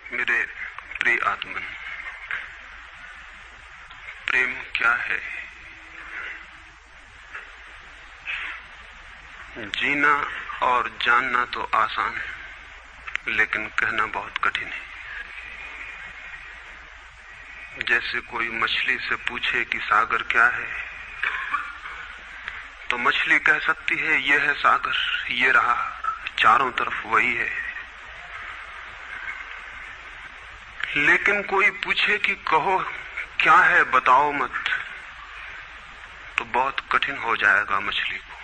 मेरे प्रिय आत्मन, प्रेम क्या है? जीना और जानना तो आसान है, लेकिन कहना बहुत कठिन है। जैसे कोई मछली से पूछे कि सागर क्या है, तो मछली कह सकती है ये है सागर, ये रहा, चारों तरफ वही है। लेकिन कोई पूछे कि कहो क्या है, बताओ मत, तो बहुत कठिन हो जाएगा मछली को।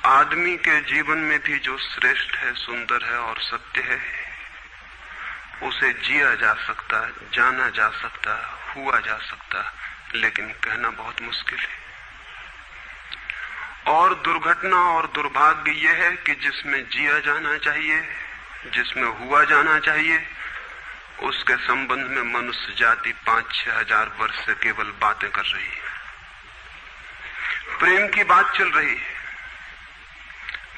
आदमी के जीवन में भी जो श्रेष्ठ है, सुंदर है और सत्य है, उसे जिया जा सकता, जाना जा सकता, हुआ जा सकता, लेकिन कहना बहुत मुश्किल है। और दुर्घटना और दुर्भाग्य यह है कि जिसमें जिया जाना चाहिए, जिसमें हुआ जाना चाहिए, उसके संबंध में मनुष्य जाति 5-6 हजार वर्ष से केवल बातें कर रही है। प्रेम की बात चल रही है,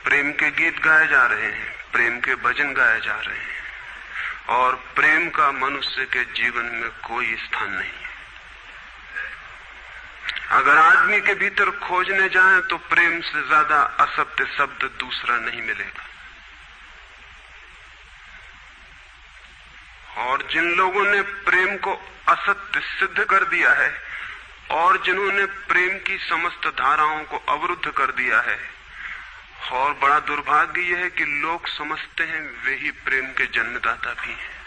प्रेम के गीत गाए जा रहे हैं, प्रेम के भजन गाए जा रहे हैं, और प्रेम का मनुष्य के जीवन में कोई स्थान नहीं है। अगर आदमी के भीतर खोजने जाएं तो प्रेम से ज्यादा असत्य शब्द दूसरा नहीं मिलेगा। और जिन लोगों ने प्रेम को असत्य सिद्ध कर दिया है और जिन्होंने प्रेम की समस्त धाराओं को अवरुद्ध कर दिया है, और बड़ा दुर्भाग्य यह है कि लोग समझते हैं वे ही प्रेम के जन्मदाता भी हैं।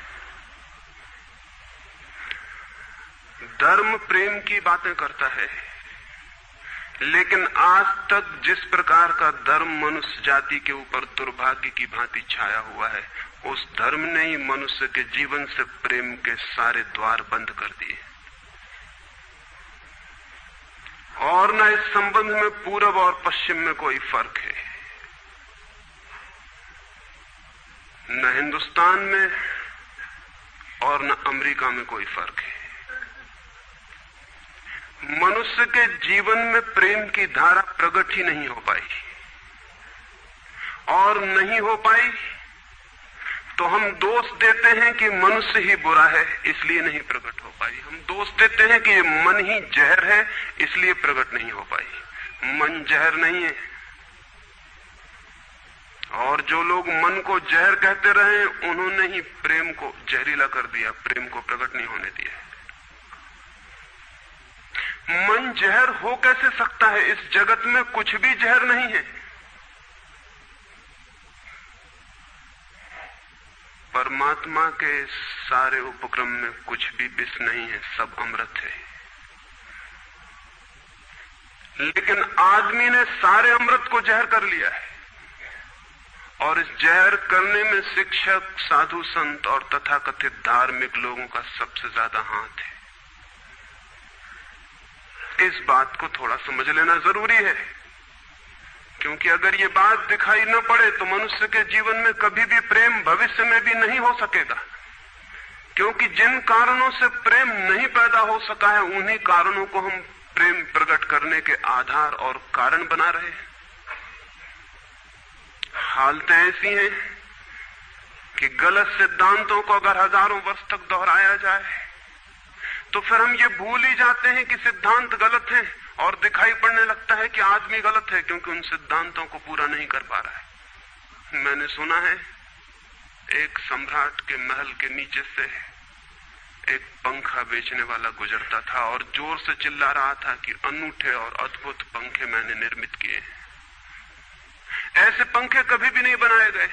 धर्म प्रेम की बातें करता है, लेकिन आज तक जिस प्रकार का धर्म मनुष्य जाति के ऊपर दुर्भाग्य की भांति छाया हुआ है, उस धर्म ने ही मनुष्य के जीवन से प्रेम के सारे द्वार बंद कर दिए। और न इस संबंध में पूरब और पश्चिम में कोई फर्क है, न हिंदुस्तान में और न अमेरिका में कोई फर्क है। मनुष्य के जीवन में प्रेम की धारा प्रकट ही नहीं हो पाई, और नहीं हो पाई तो हम दोष देते हैं कि मनुष्य ही बुरा है, इसलिए नहीं प्रकट हो पाई। हम दोष देते हैं कि ये मन ही जहर है, इसलिए प्रकट नहीं हो पाई। मन जहर नहीं है, और जो लोग मन को जहर कहते रहे, उन्होंने ही प्रेम को जहरीला कर दिया, प्रेम को प्रकट नहीं होने दिया। मन जहर हो कैसे सकता है? इस जगत में कुछ भी जहर नहीं है। परमात्मा के सारे उपक्रम में कुछ भी विष नहीं है, सब अमृत है। लेकिन आदमी ने सारे अमृत को जहर कर लिया है, और इस जहर करने में शिक्षक, साधु, संत और तथाकथित धार्मिक लोगों का सबसे ज्यादा हाथ है। इस बात को थोड़ा समझ लेना जरूरी है, क्योंकि अगर ये बात दिखाई न पड़े तो मनुष्य के जीवन में कभी भी प्रेम भविष्य में भी नहीं हो सकेगा। क्योंकि जिन कारणों से प्रेम नहीं पैदा हो सका है, उन्हीं कारणों को हम प्रेम प्रकट करने के आधार और कारण बना रहे हैं। हालतें ऐसी हैं कि गलत सिद्धांतों को अगर हजारों वर्ष तक दोहराया जाए तो फिर हम ये भूल ही जाते हैं कि सिद्धांत गलत हैं, और दिखाई पड़ने लगता है कि आदमी गलत है, क्योंकि उन सिद्धांतों को पूरा नहीं कर पा रहा है। मैंने सुना है एक सम्राट के महल के नीचे से एक पंखा बेचने वाला गुजरता था और जोर से चिल्ला रहा था कि अनूठे और अद्भुत पंखे मैंने निर्मित किए हैं। ऐसे पंखे कभी भी नहीं बनाए गए,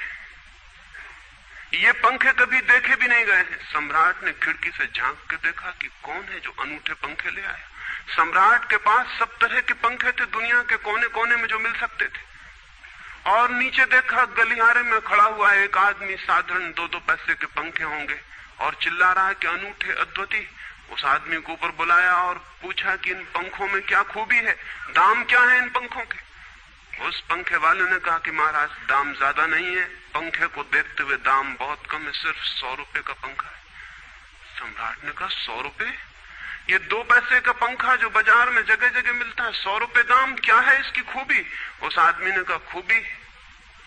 ये पंखे कभी देखे भी नहीं गए हैं। सम्राट ने खिड़की से झांक के देखा कि कौन है जो अनूठे पंखे ले आया। सम्राट के पास सब तरह के पंखे थे, दुनिया के कोने कोने में जो मिल सकते थे। और नीचे देखा, गलियारे में खड़ा हुआ एक आदमी, साधारण 2-2 पैसे के पंखे होंगे, और चिल्ला रहा है कि अनूठे, अद्वितीय। उस आदमी को ऊपर बुलाया और पूछा कि इन पंखों में क्या खूबी है, दाम क्या है इन पंखों के? उस पंखे वाले ने कहा कि महाराज, दाम ज्यादा नहीं है, पंखे को देखते हुए दाम बहुत कम है, सिर्फ 100 रुपए का पंखा है। सम्राट ने कहा 100 रुपए? ये 2 पैसे का पंखा जो बाजार में जगह जगह मिलता है, 100 रुपए दाम, क्या है इसकी खूबी? उस आदमी ने कहा खूबी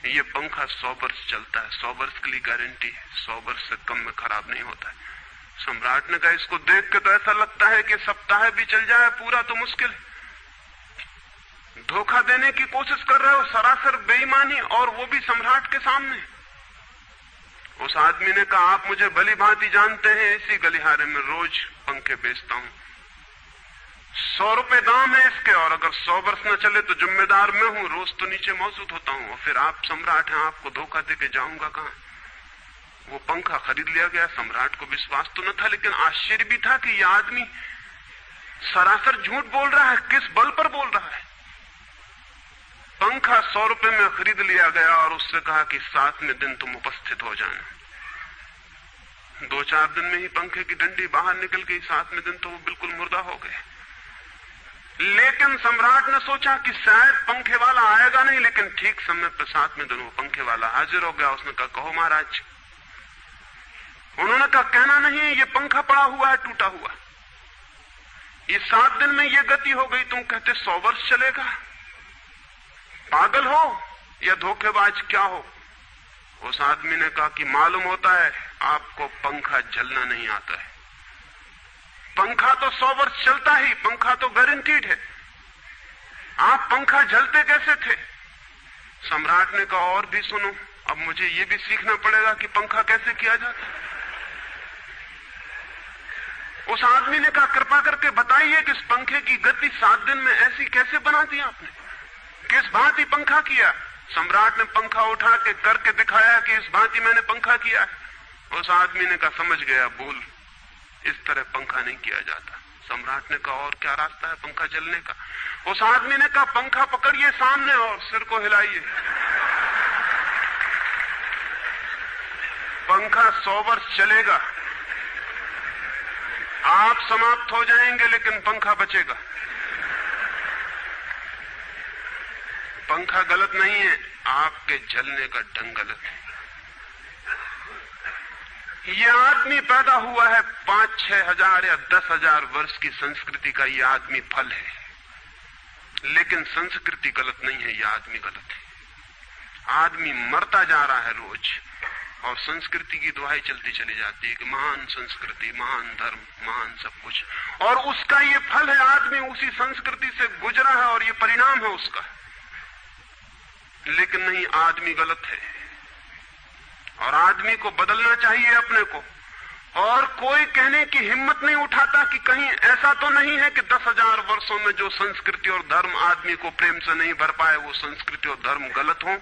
ये पंखा 100 वर्ष चलता है, 100 वर्ष के लिए गारंटी है, 100 वर्ष से कम में खराब नहीं होता है। सम्राट ने कहा इसको देख के तो ऐसा लगता है कि सप्ताह भी चल जाए, पूरा तो मुश्किल है। धोखा देने की कोशिश कर रहे हो, सरासर बेईमानी, और वो भी सम्राट के सामने। उस आदमी ने कहा आप मुझे भली भांति जानते हैं, इसी गलिहारे में रोज पंखे बेचता हूं, 100 रुपए दाम है इसके, और अगर 100 वर्ष न चले तो जिम्मेदार मैं हूं, रोज तो नीचे मौजूद होता हूं, और फिर आप सम्राट हैं, आपको धोखा देके जाऊंगा कहां। वो पंखा खरीद लिया गया। सम्राट को विश्वास तो न था, लेकिन आश्चर्य भी था कि यह आदमी सरासर झूठ बोल रहा है, किस बल पर बोल रहा है। पंखा 100 रुपए में खरीद लिया गया और उससे कहा कि 7वें दिन तुम उपस्थित हो जाना। 2-4 दिन में ही पंखे की डंडी बाहर निकल गई, 7वें दिन तो वो बिल्कुल मुर्दा हो गए। लेकिन सम्राट ने सोचा कि शायद पंखे वाला आएगा नहीं, लेकिन ठीक समय पर 7वें दिन वो पंखे वाला हाजिर हो गया। उसने कहा कहो महाराज। उन्होंने कहा कहना नहीं, ये पंखा पड़ा हुआ है टूटा हुआ, ये 7 दिन में ये गति हो गई, तुम कहते 100 वर्ष चलेगा। पागल हो या धोखेबाज क्या हो। उस आदमी ने कहा कि मालूम होता है आपको पंखा जलना नहीं आता है, पंखा तो 100 वर्ष चलता ही, पंखा तो गारंटीड है, आप पंखा जलते कैसे थे। सम्राट ने कहा और भी सुनो, अब मुझे ये भी सीखना पड़ेगा कि पंखा कैसे किया जाता है। उस आदमी ने कहा कृपा करके बताइए कि इस पंखे की गति 7 दिन में ऐसी कैसे बना दी आपने, किस भांति पंखा किया। सम्राट ने पंखा उठा के करके दिखाया कि इस भांति मैंने पंखा किया है। उस आदमी ने कहा समझ गया, भूल, इस तरह पंखा नहीं किया जाता। सम्राट ने कहा और क्या रास्ता है पंखा जलने का। उस आदमी ने कहा पंखा पकड़िए सामने और सिर को हिलाइए, पंखा 100 वर्ष चलेगा, आप समाप्त हो जाएंगे लेकिन पंखा बचेगा। पंखा गलत नहीं है, आपके जलने का ढंग गलत है। यह आदमी पैदा हुआ है 5-6 हजार या 10,000 वर्ष की संस्कृति का, यह आदमी फल है, लेकिन संस्कृति गलत नहीं है, यह आदमी गलत है। आदमी मरता जा रहा है रोज, और संस्कृति की दुहाई चलती चली जाती है कि महान संस्कृति, महान धर्म, महान सब कुछ, और उसका ये फल है, आदमी उसी संस्कृति से गुजरा है और ये परिणाम है उसका। लेकिन नहीं, आदमी गलत है और आदमी को बदलना चाहिए अपने को। और कोई कहने की हिम्मत नहीं उठाता कि कहीं ऐसा तो नहीं है कि 10,000 वर्षों में जो संस्कृति और धर्म आदमी को प्रेम से नहीं भर पाए, वो संस्कृति और धर्म गलत हो।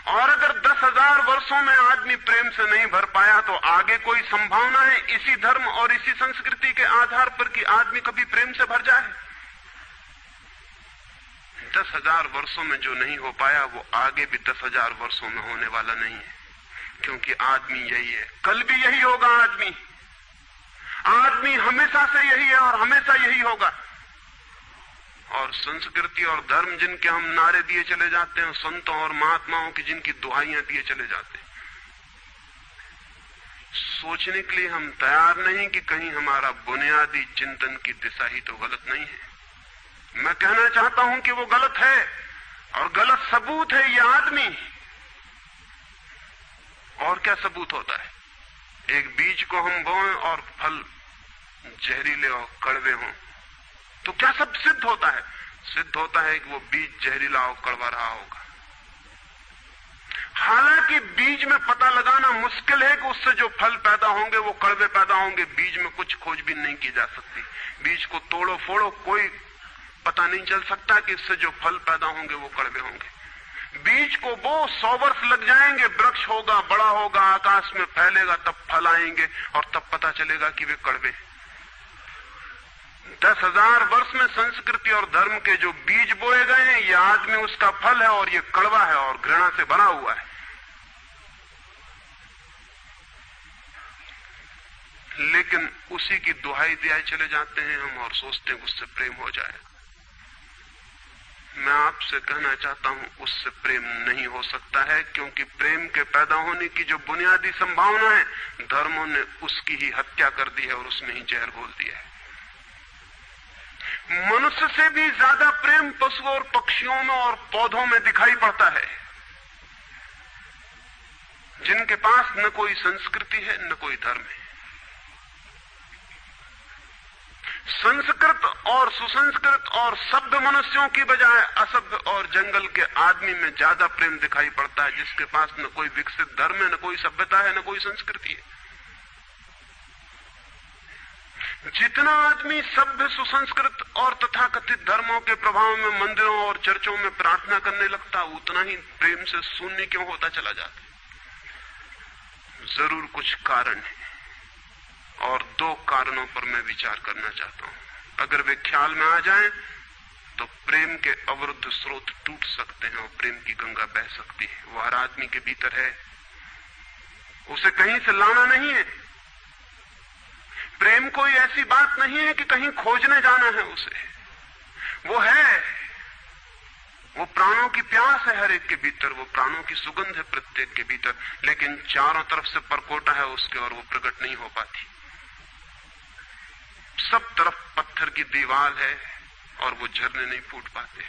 और अगर 10,000 वर्षों में आदमी प्रेम से नहीं भर पाया तो आगे कोई संभावना है इसी धर्म और इसी संस्कृति के आधार पर कि आदमी कभी प्रेम से भर जाए। 10,000 वर्षों में जो नहीं हो पाया वो आगे भी 10,000 वर्षों में होने वाला नहीं है, क्योंकि आदमी यही है, कल भी यही होगा। आदमी हमेशा से यही है और हमेशा यही होगा। और संस्कृति और धर्म जिनके हम नारे दिए चले जाते हैं, संतों और महात्माओं की जिनकी दुहाइयां दिए चले जाते हैं, सोचने के लिए हम तैयार नहीं कि कहीं हमारा बुनियादी चिंतन की दिशा ही तो गलत नहीं है। मैं कहना चाहता हूं कि वो गलत है और गलत सबूत है ये आदमी। और क्या सबूत होता है? एक बीज को हम बोएं और फल जहरीले और कड़वे हों तो क्या सब सिद्ध होता है? सिद्ध होता है कि वो बीज जहरीला और कड़वा रहा होगा। हालांकि बीज में पता लगाना मुश्किल है कि उससे जो फल पैदा होंगे वो कड़वे पैदा होंगे। बीज में कुछ खोजबीन नहीं की जा सकती। बीज को तोड़ो फोड़ो, कोई पता नहीं चल सकता कि इससे जो फल पैदा होंगे वो कड़वे होंगे। बीज को बो 100 वर्ष लग जाएंगे, वृक्ष होगा, बड़ा होगा, आकाश में फैलेगा, तब फल आएंगे और तब पता चलेगा कि वे कड़वे। 10,000 वर्ष में संस्कृति और धर्म के जो बीज बोए गए हैं, ये आदमी उसका फल है और ये कड़वा है और घृणा से भरा हुआ है। लेकिन उसी की दुहाई दिए चले जाते हैं हम और सोचते हैं उससे प्रेम हो जाएगा। मैं आपसे कहना चाहता हूं उससे प्रेम नहीं हो सकता है, क्योंकि प्रेम के पैदा होने की जो बुनियादी संभावना है, धर्मों ने उसकी ही हत्या कर दी है और उसमें ही जहर घोल दिया है। मनुष्य से भी ज्यादा प्रेम पशुओं और पक्षियों में और पौधों में दिखाई पड़ता है, जिनके पास न कोई संस्कृति है न कोई धर्म है। संस्कृत और सुसंस्कृत और सभ्य मनुष्यों की बजाय असभ्य और जंगल के आदमी में ज्यादा प्रेम दिखाई पड़ता है, जिसके पास न कोई विकसित धर्म है, न कोई सभ्यता है, न कोई संस्कृति है। जितना आदमी सभ्य, सुसंस्कृत और तथाकथित धर्मों के प्रभाव में मंदिरों और चर्चों में प्रार्थना करने लगता, उतना ही प्रेम से शून्य क्यों होता चला जाता। जरूर कुछ कारण है, और दो कारणों पर मैं विचार करना चाहता हूं। अगर वे ख्याल में आ जाएं तो प्रेम के अवरुद्ध स्रोत टूट सकते हैं और प्रेम की गंगा बह सकती है। वो हर आदमी के भीतर है, उसे कहीं से लाना नहीं है। प्रेम कोई ऐसी बात नहीं है कि कहीं खोजने जाना है उसे, वो है, वो प्राणों की प्यास है हर एक के भीतर, वो प्राणों की सुगंध है प्रत्येक के भीतर, लेकिन चारों तरफ से परकोटा है उसके और वो प्रकट नहीं हो पाती। सब तरफ पत्थर की दीवार है और वो झरने नहीं फूट पाते।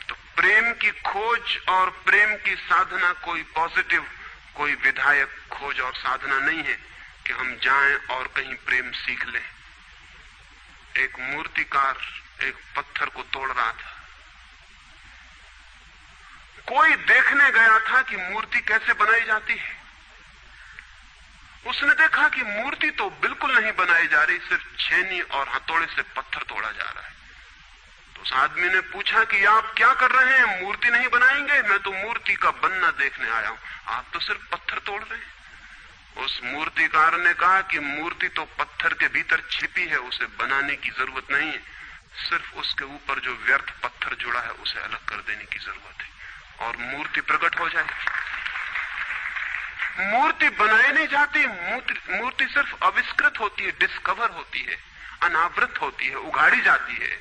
तो प्रेम की खोज और प्रेम की साधना कोई पॉजिटिव, कोई विधायक खोज और साधना नहीं है कि हम जाएं और कहीं प्रेम सीख लें। एक मूर्तिकार एक पत्थर को तोड़ रहा था, कोई देखने गया था कि मूर्ति कैसे बनाई जाती है। उसने देखा कि मूर्ति तो बिल्कुल नहीं बनाई जा रही, सिर्फ छेनी और हथौड़े से पत्थर तोड़ा जा रहा है। तो उस आदमी ने पूछा कि आप क्या कर रहे हैं, मूर्ति नहीं बनाएंगे? मैं तो मूर्ति का बनना देखने आया हूं, आप तो सिर्फ पत्थर तोड़ रहे हैं। उस मूर्तिकार ने कहा कि मूर्ति तो पत्थर के भीतर छिपी है, उसे बनाने की जरूरत नहीं है, सिर्फ उसके ऊपर जो व्यर्थ पत्थर जुड़ा है उसे अलग कर देने की जरूरत है और मूर्ति प्रकट हो जाएगी। मूर्ति बनाई नहीं जाती, मूर्ति सिर्फ आविष्कृत होती है, डिस्कवर होती है, अनावृत होती है, उगाड़ी जाती है।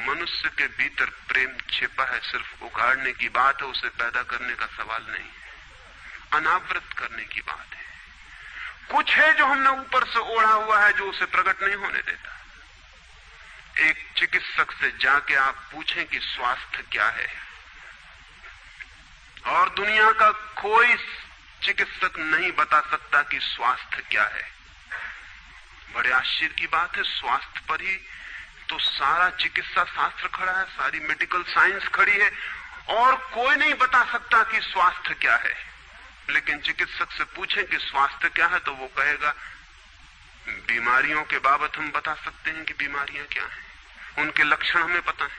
मनुष्य के भीतर प्रेम छिपा है, सिर्फ उगाड़ने की बात है, उसे पैदा करने का सवाल नहीं है, अनावृत करने की बात है। कुछ है जो हमने ऊपर से ओढ़ा हुआ है जो उसे प्रकट नहीं होने देता। एक चिकित्सक से जाके आप पूछें कि स्वास्थ्य क्या है, और दुनिया का कोई चिकित्सक नहीं बता सकता कि स्वास्थ्य क्या है। बड़े आश्चर्य की बात है, स्वास्थ्य पर ही तो सारा चिकित्सा शास्त्र खड़ा है, सारी मेडिकल साइंस खड़ी है, और कोई नहीं बता सकता कि स्वास्थ्य क्या है। लेकिन चिकित्सक से पूछें कि स्वास्थ्य क्या है तो वो कहेगा बीमारियों के बाबत हम बता सकते हैं कि बीमारियां क्या हैं, उनके लक्षण हमें पता है,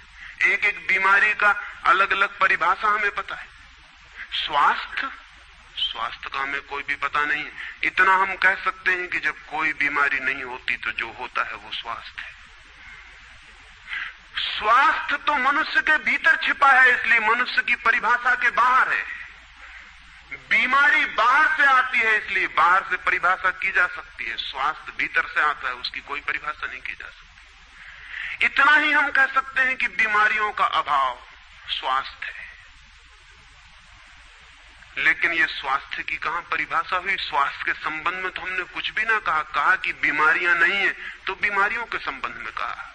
एक एक बीमारी का अलग अलग परिभाषा हमें पता है। स्वास्थ्य का हमें कोई भी पता नहीं है। इतना हम कह सकते हैं कि जब कोई बीमारी नहीं होती तो जो होता है वो स्वास्थ्य है। स्वास्थ्य तो मनुष्य के भीतर छिपा है, इसलिए मनुष्य की परिभाषा के बाहर है। बीमारी बाहर से आती है, इसलिए बाहर से परिभाषा की जा सकती है। स्वास्थ्य भीतर से आता है, उसकी कोई परिभाषा नहीं की जा सकती। इतना ही हम कह सकते हैं कि बीमारियों का अभाव स्वास्थ्य है। लेकिन ये स्वास्थ्य की कहां परिभाषा हुई? स्वास्थ्य के संबंध में तो हमने कुछ भी ना कहा कि बीमारियां नहीं है तो बीमारियों के संबंध में कहा।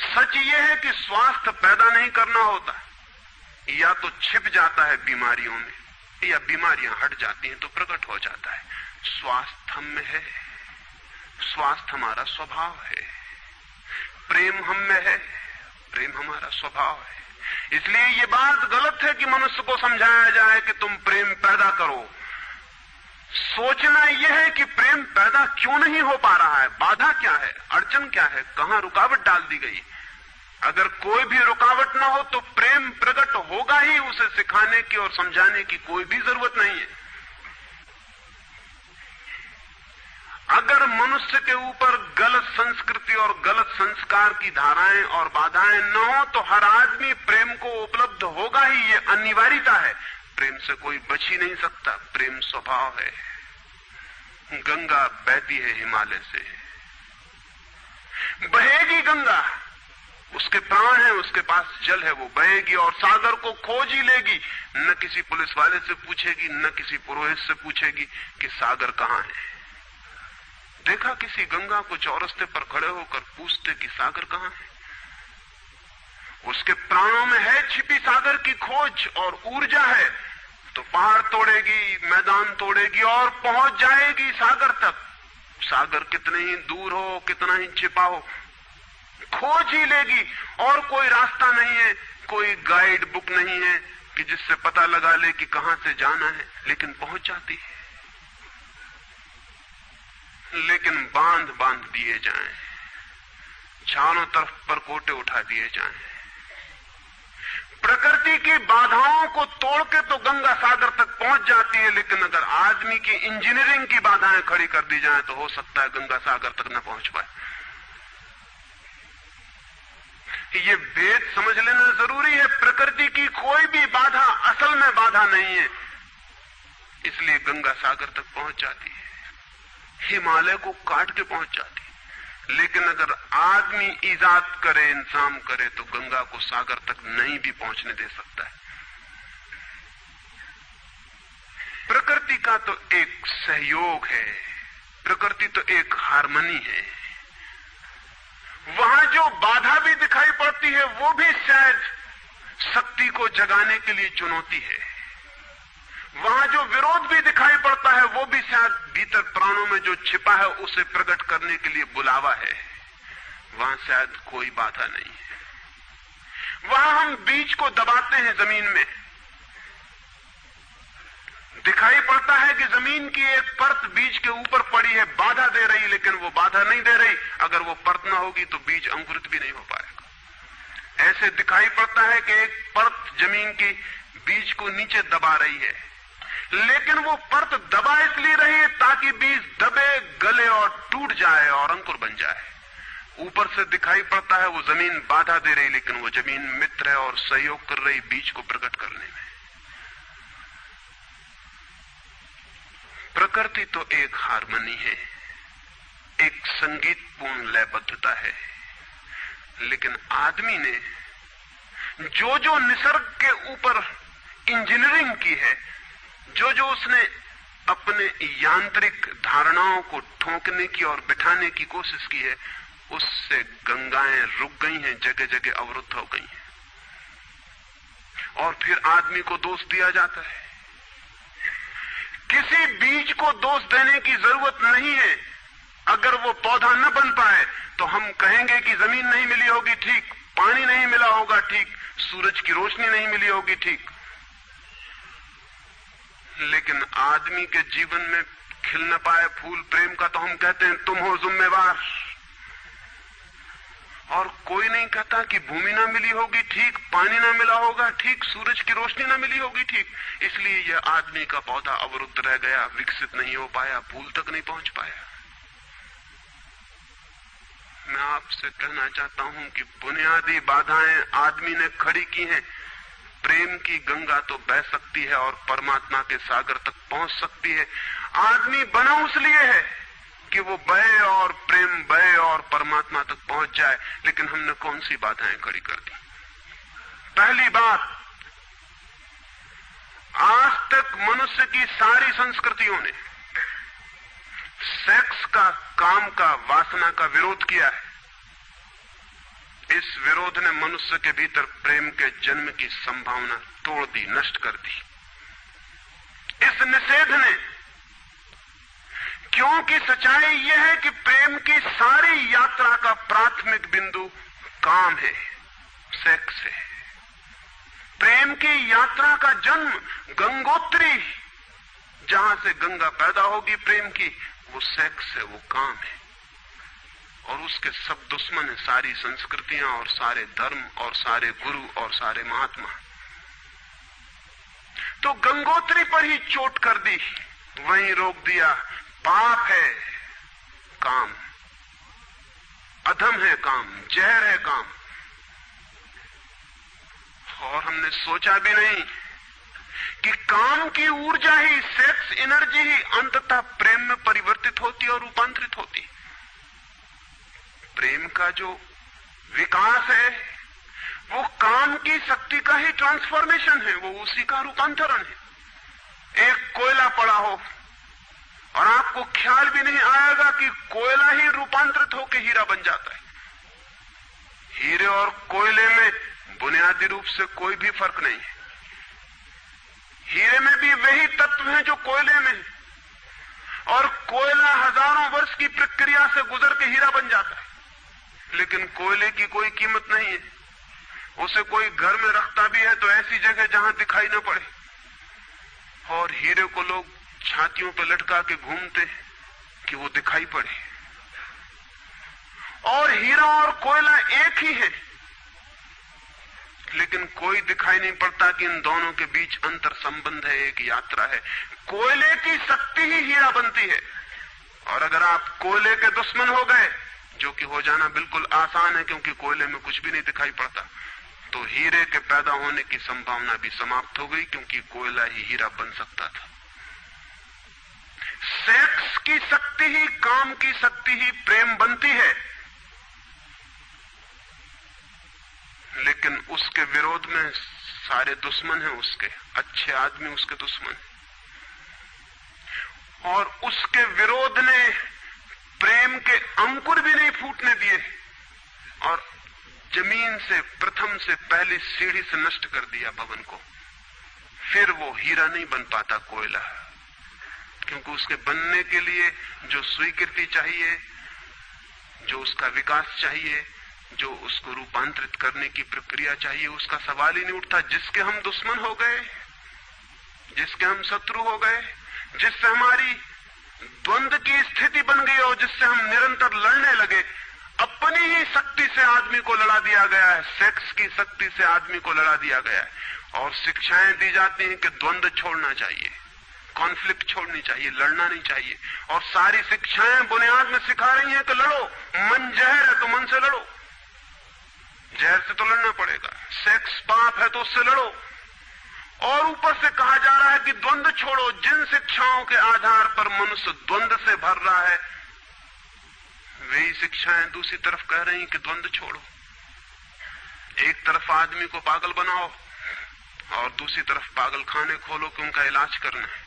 सच ये है कि स्वास्थ्य पैदा नहीं करना होता, या तो छिप जाता है बीमारियों में, या बीमारियां हट जाती हैं तो प्रकट हो जाता है। स्वास्थ्य हम में है, स्वास्थ्य हमारा स्वभाव है, प्रेम हम में है, प्रेम हमारा स्वभाव है। इसलिए ये बात गलत है कि मनुष्य को समझाया जाए कि तुम प्रेम पैदा करो। सोचना यह है कि प्रेम पैदा क्यों नहीं हो पा रहा है, बाधा क्या है, अड़चन क्या है, कहां रुकावट डाल दी गई। अगर कोई भी रुकावट ना हो तो प्रेम प्रकट होगा ही, उसे सिखाने की और समझाने की कोई भी जरूरत नहीं है। अगर मनुष्य के ऊपर गलत संस्कृति और गलत संस्कार की धाराएं और बाधाएं न हो तो हर आदमी प्रेम को उपलब्ध होगा ही, ये अनिवार्यता है। प्रेम से कोई बच ही नहीं सकता, प्रेम स्वभाव है। गंगा बहती है हिमालय से, बहेगी गंगा, उसके प्राण है, उसके पास जल है, वो बहेगी और सागर को खोज ही लेगी। न किसी पुलिस वाले से पूछेगी, न किसी पुरोहित से पूछेगी कि सागर कहां है। देखा किसी गंगा को चौरस्ते पर खड़े होकर पूछते कि सागर कहां है? उसके प्राणों में है छिपी सागर की खोज और ऊर्जा है, तो पहाड़ तोड़ेगी, मैदान तोड़ेगी और पहुंच जाएगी सागर तक। सागर कितने ही दूर हो, कितना ही छिपा हो, खोज ही लेगी। और कोई रास्ता नहीं है, कोई गाइड बुक नहीं है कि जिससे पता लगा ले कि कहां से जाना है, लेकिन पहुंच जाती है। लेकिन बांध बांध दिए जाएं, चारों तरफ परकोटे उठा दिए जाएं, प्रकृति की बाधाओं को तोड़ के तो गंगा सागर तक पहुंच जाती है, लेकिन अगर आदमी की इंजीनियरिंग की बाधाएं खड़ी कर दी जाएं तो हो सकता है गंगा सागर तक न पहुंच पाए। ये भेद समझ लेना जरूरी है। प्रकृति की कोई भी बाधा असल में बाधा नहीं है, इसलिए गंगा सागर तक पहुंच जाती है, हिमालय को काट के पहुंच जाती है। लेकिन अगर आदमी ईजाद करे, इंतजाम करे, तो गंगा को सागर तक नहीं भी पहुंचने दे सकता है। प्रकृति का तो एक सहयोग है, प्रकृति तो एक हार्मनी है। वहां जो बाधा भी दिखाई पड़ती है वो भी शायद शक्ति को जगाने के लिए चुनौती है। वहां जो विरोध भी दिखाई पड़ता है वो भी शायद भीतर प्राणों में जो छिपा है उसे प्रकट करने के लिए बुलावा है। वहां शायद कोई बाधा नहीं है। वहां हम बीज को दबाते हैं जमीन में, दिखाई पड़ता है कि जमीन की एक परत बीज के ऊपर पड़ी है, बाधा दे रही, लेकिन वो बाधा नहीं दे रही। अगर वो परत ना होगी तो बीज अंकुरित भी नहीं हो पाएगा। ऐसे दिखाई पड़ता है कि एक परत जमीन की बीज को नीचे दबा रही है, लेकिन वो परत दबा इसलिए रही है ताकि बीज दबे, गले और टूट जाए और अंकुर बन जाए। ऊपर से दिखाई पड़ता है वो जमीन बाधा दे रही, लेकिन वो जमीन मित्र है और सहयोग कर रही बीज को प्रकट करने में। प्रकृति तो एक हार्मनी है, एक संगीतपूर्ण लयबद्धता है, लेकिन आदमी ने जो जो निसर्ग के ऊपर इंजीनियरिंग की है, जो जो उसने अपने यांत्रिक धारणाओं को ठोंकने की और बिठाने की कोशिश की है, उससे गंगाएं रुक गई हैं, जगह जगह अवरुद्ध हो गई हैं। और फिर आदमी को दोष दिया जाता है। किसी बीज को दोष देने की जरूरत नहीं है। अगर वो पौधा न बन पाए तो हम कहेंगे कि जमीन नहीं मिली होगी, ठीक, पानी नहीं मिला होगा, ठीक, सूरज की रोशनी नहीं मिली होगी, ठीक। लेकिन आदमी के जीवन में खिल न पाए फूल प्रेम का तो हम कहते हैं तुम हो जिम्मेवार। और कोई नहीं कहता कि भूमि ना मिली होगी, ठीक, पानी ना मिला होगा, ठीक, सूरज की रोशनी ना मिली होगी, ठीक। इसलिए यह आदमी का पौधा अवरुद्ध रह गया, विकसित नहीं हो पाया, फूल तक नहीं पहुंच पाया। मैं आपसे कहना चाहता हूं कि बुनियादी बाधाएं आदमी ने खड़ी की हैं। प्रेम की गंगा तो बह सकती है और परमात्मा के सागर तक पहुंच सकती है। आदमी बना उस लिए है कि वो बहे और प्रेम बहे और परमात्मा तक पहुंच जाए, लेकिन हमने कौन सी बाधाएं खड़ी कर दी? पहली बात, आज तक मनुष्य की सारी संस्कृतियों ने सेक्स का, काम का, वासना का विरोध किया है। इस विरोध ने मनुष्य के भीतर प्रेम के जन्म की संभावना तोड़ दी, नष्ट कर दी। इस निषेध ने, क्योंकि सच्चाई यह है कि प्रेम की सारी यात्रा का प्राथमिक बिंदु काम है, सेक्स है। प्रेम की यात्रा का जन्म गंगोत्री, जहां से गंगा पैदा होगी प्रेम की, वो सेक्स है, वो काम है। और उसके सब दुश्मन है, सारी संस्कृतियां और सारे धर्म और सारे गुरु और सारे महात्मा। तो गंगोत्री पर ही चोट कर दी, वहीं रोक दिया। पाप है काम, अधम है काम, जहर है काम। और हमने सोचा भी नहीं कि काम की ऊर्जा ही, सेक्स एनर्जी ही अंततः प्रेम में परिवर्तित होती और रूपांतरित होती। प्रेम का जो विकास है वो काम की शक्ति का ही ट्रांसफॉर्मेशन है, वो उसी का रूपांतरण है। एक कोयला पड़ा हो और आपको ख्याल भी नहीं आएगा कि कोयला ही रूपांतरित होकर हीरा बन जाता है। हीरे और कोयले में बुनियादी रूप से कोई भी फर्क नहीं है। हीरे में भी वही तत्व हैं जो कोयले में है, और कोयला हजारों वर्ष की प्रक्रिया से गुजर के हीरा बन जाता है। लेकिन कोयले की कोई कीमत नहीं है। उसे कोई घर में रखता भी है तो ऐसी जगह जहां दिखाई न पड़े, और हीरे को लोग छातियों पर लटका के घूमते हैं कि वो दिखाई पड़े। और हीरा और कोयला एक ही है, लेकिन कोई दिखाई नहीं पड़ता कि इन दोनों के बीच अंतर संबंध है, एक यात्रा है। कोयले की शक्ति ही हीरा बनती है, और अगर आप कोयले के दुश्मन हो गए, जो कि हो जाना बिल्कुल आसान है क्योंकि कोयले में कुछ भी नहीं दिखाई पड़ता, तो हीरे के पैदा होने की संभावना भी समाप्त हो गई, क्योंकि कोयला ही हीरा बन सकता था। सेक्स की शक्ति ही, काम की शक्ति ही प्रेम बनती है, लेकिन उसके विरोध में सारे दुश्मन हैं उसके, अच्छे आदमी उसके दुश्मन हैं। और उसके विरोध ने प्रेम के अंकुर भी नहीं फूटने दिए, और जमीन से प्रथम से पहली सीढ़ी से नष्ट कर दिया भवन को। फिर वो हीरा नहीं बन पाता कोयला, क्योंकि उसके बनने के लिए जो स्वीकृति चाहिए, जो उसका विकास चाहिए, जो उसको रूपांतरित करने की प्रक्रिया चाहिए, उसका सवाल ही नहीं उठता। जिसके हम दुश्मन हो गए, जिसके हम शत्रु हो गए, जिससे हमारी द्वंद्व की स्थिति बन गई और जिससे हम निरंतर लड़ने लगे, अपनी ही शक्ति से आदमी को लड़ा दिया गया है, सेक्स की शक्ति से आदमी को लड़ा दिया गया है। और शिक्षाएं दी जाती हैं कि द्वंद्व छोड़ना चाहिए, कॉन्फ्लिक्ट छोड़नी चाहिए, लड़ना नहीं चाहिए। और सारी शिक्षाएं बुनियाद में सिखा रही हैं कि लड़ो, मन जहर है तो मन से लड़ो, जहर से तो लड़ना पड़ेगा। सेक्स पाप है तो उससे लड़ो। और ऊपर से कहा जा रहा है कि द्वंद्व छोड़ो। जिन शिक्षाओं के आधार पर मनुष्य द्वंद्व से भर रहा है, वही शिक्षाएं दूसरी तरफ कह रही हैं कि द्वंद्व छोड़ो। एक तरफ आदमी को पागल बनाओ और दूसरी तरफ पागल खाने खोलो कि उनका इलाज करना है।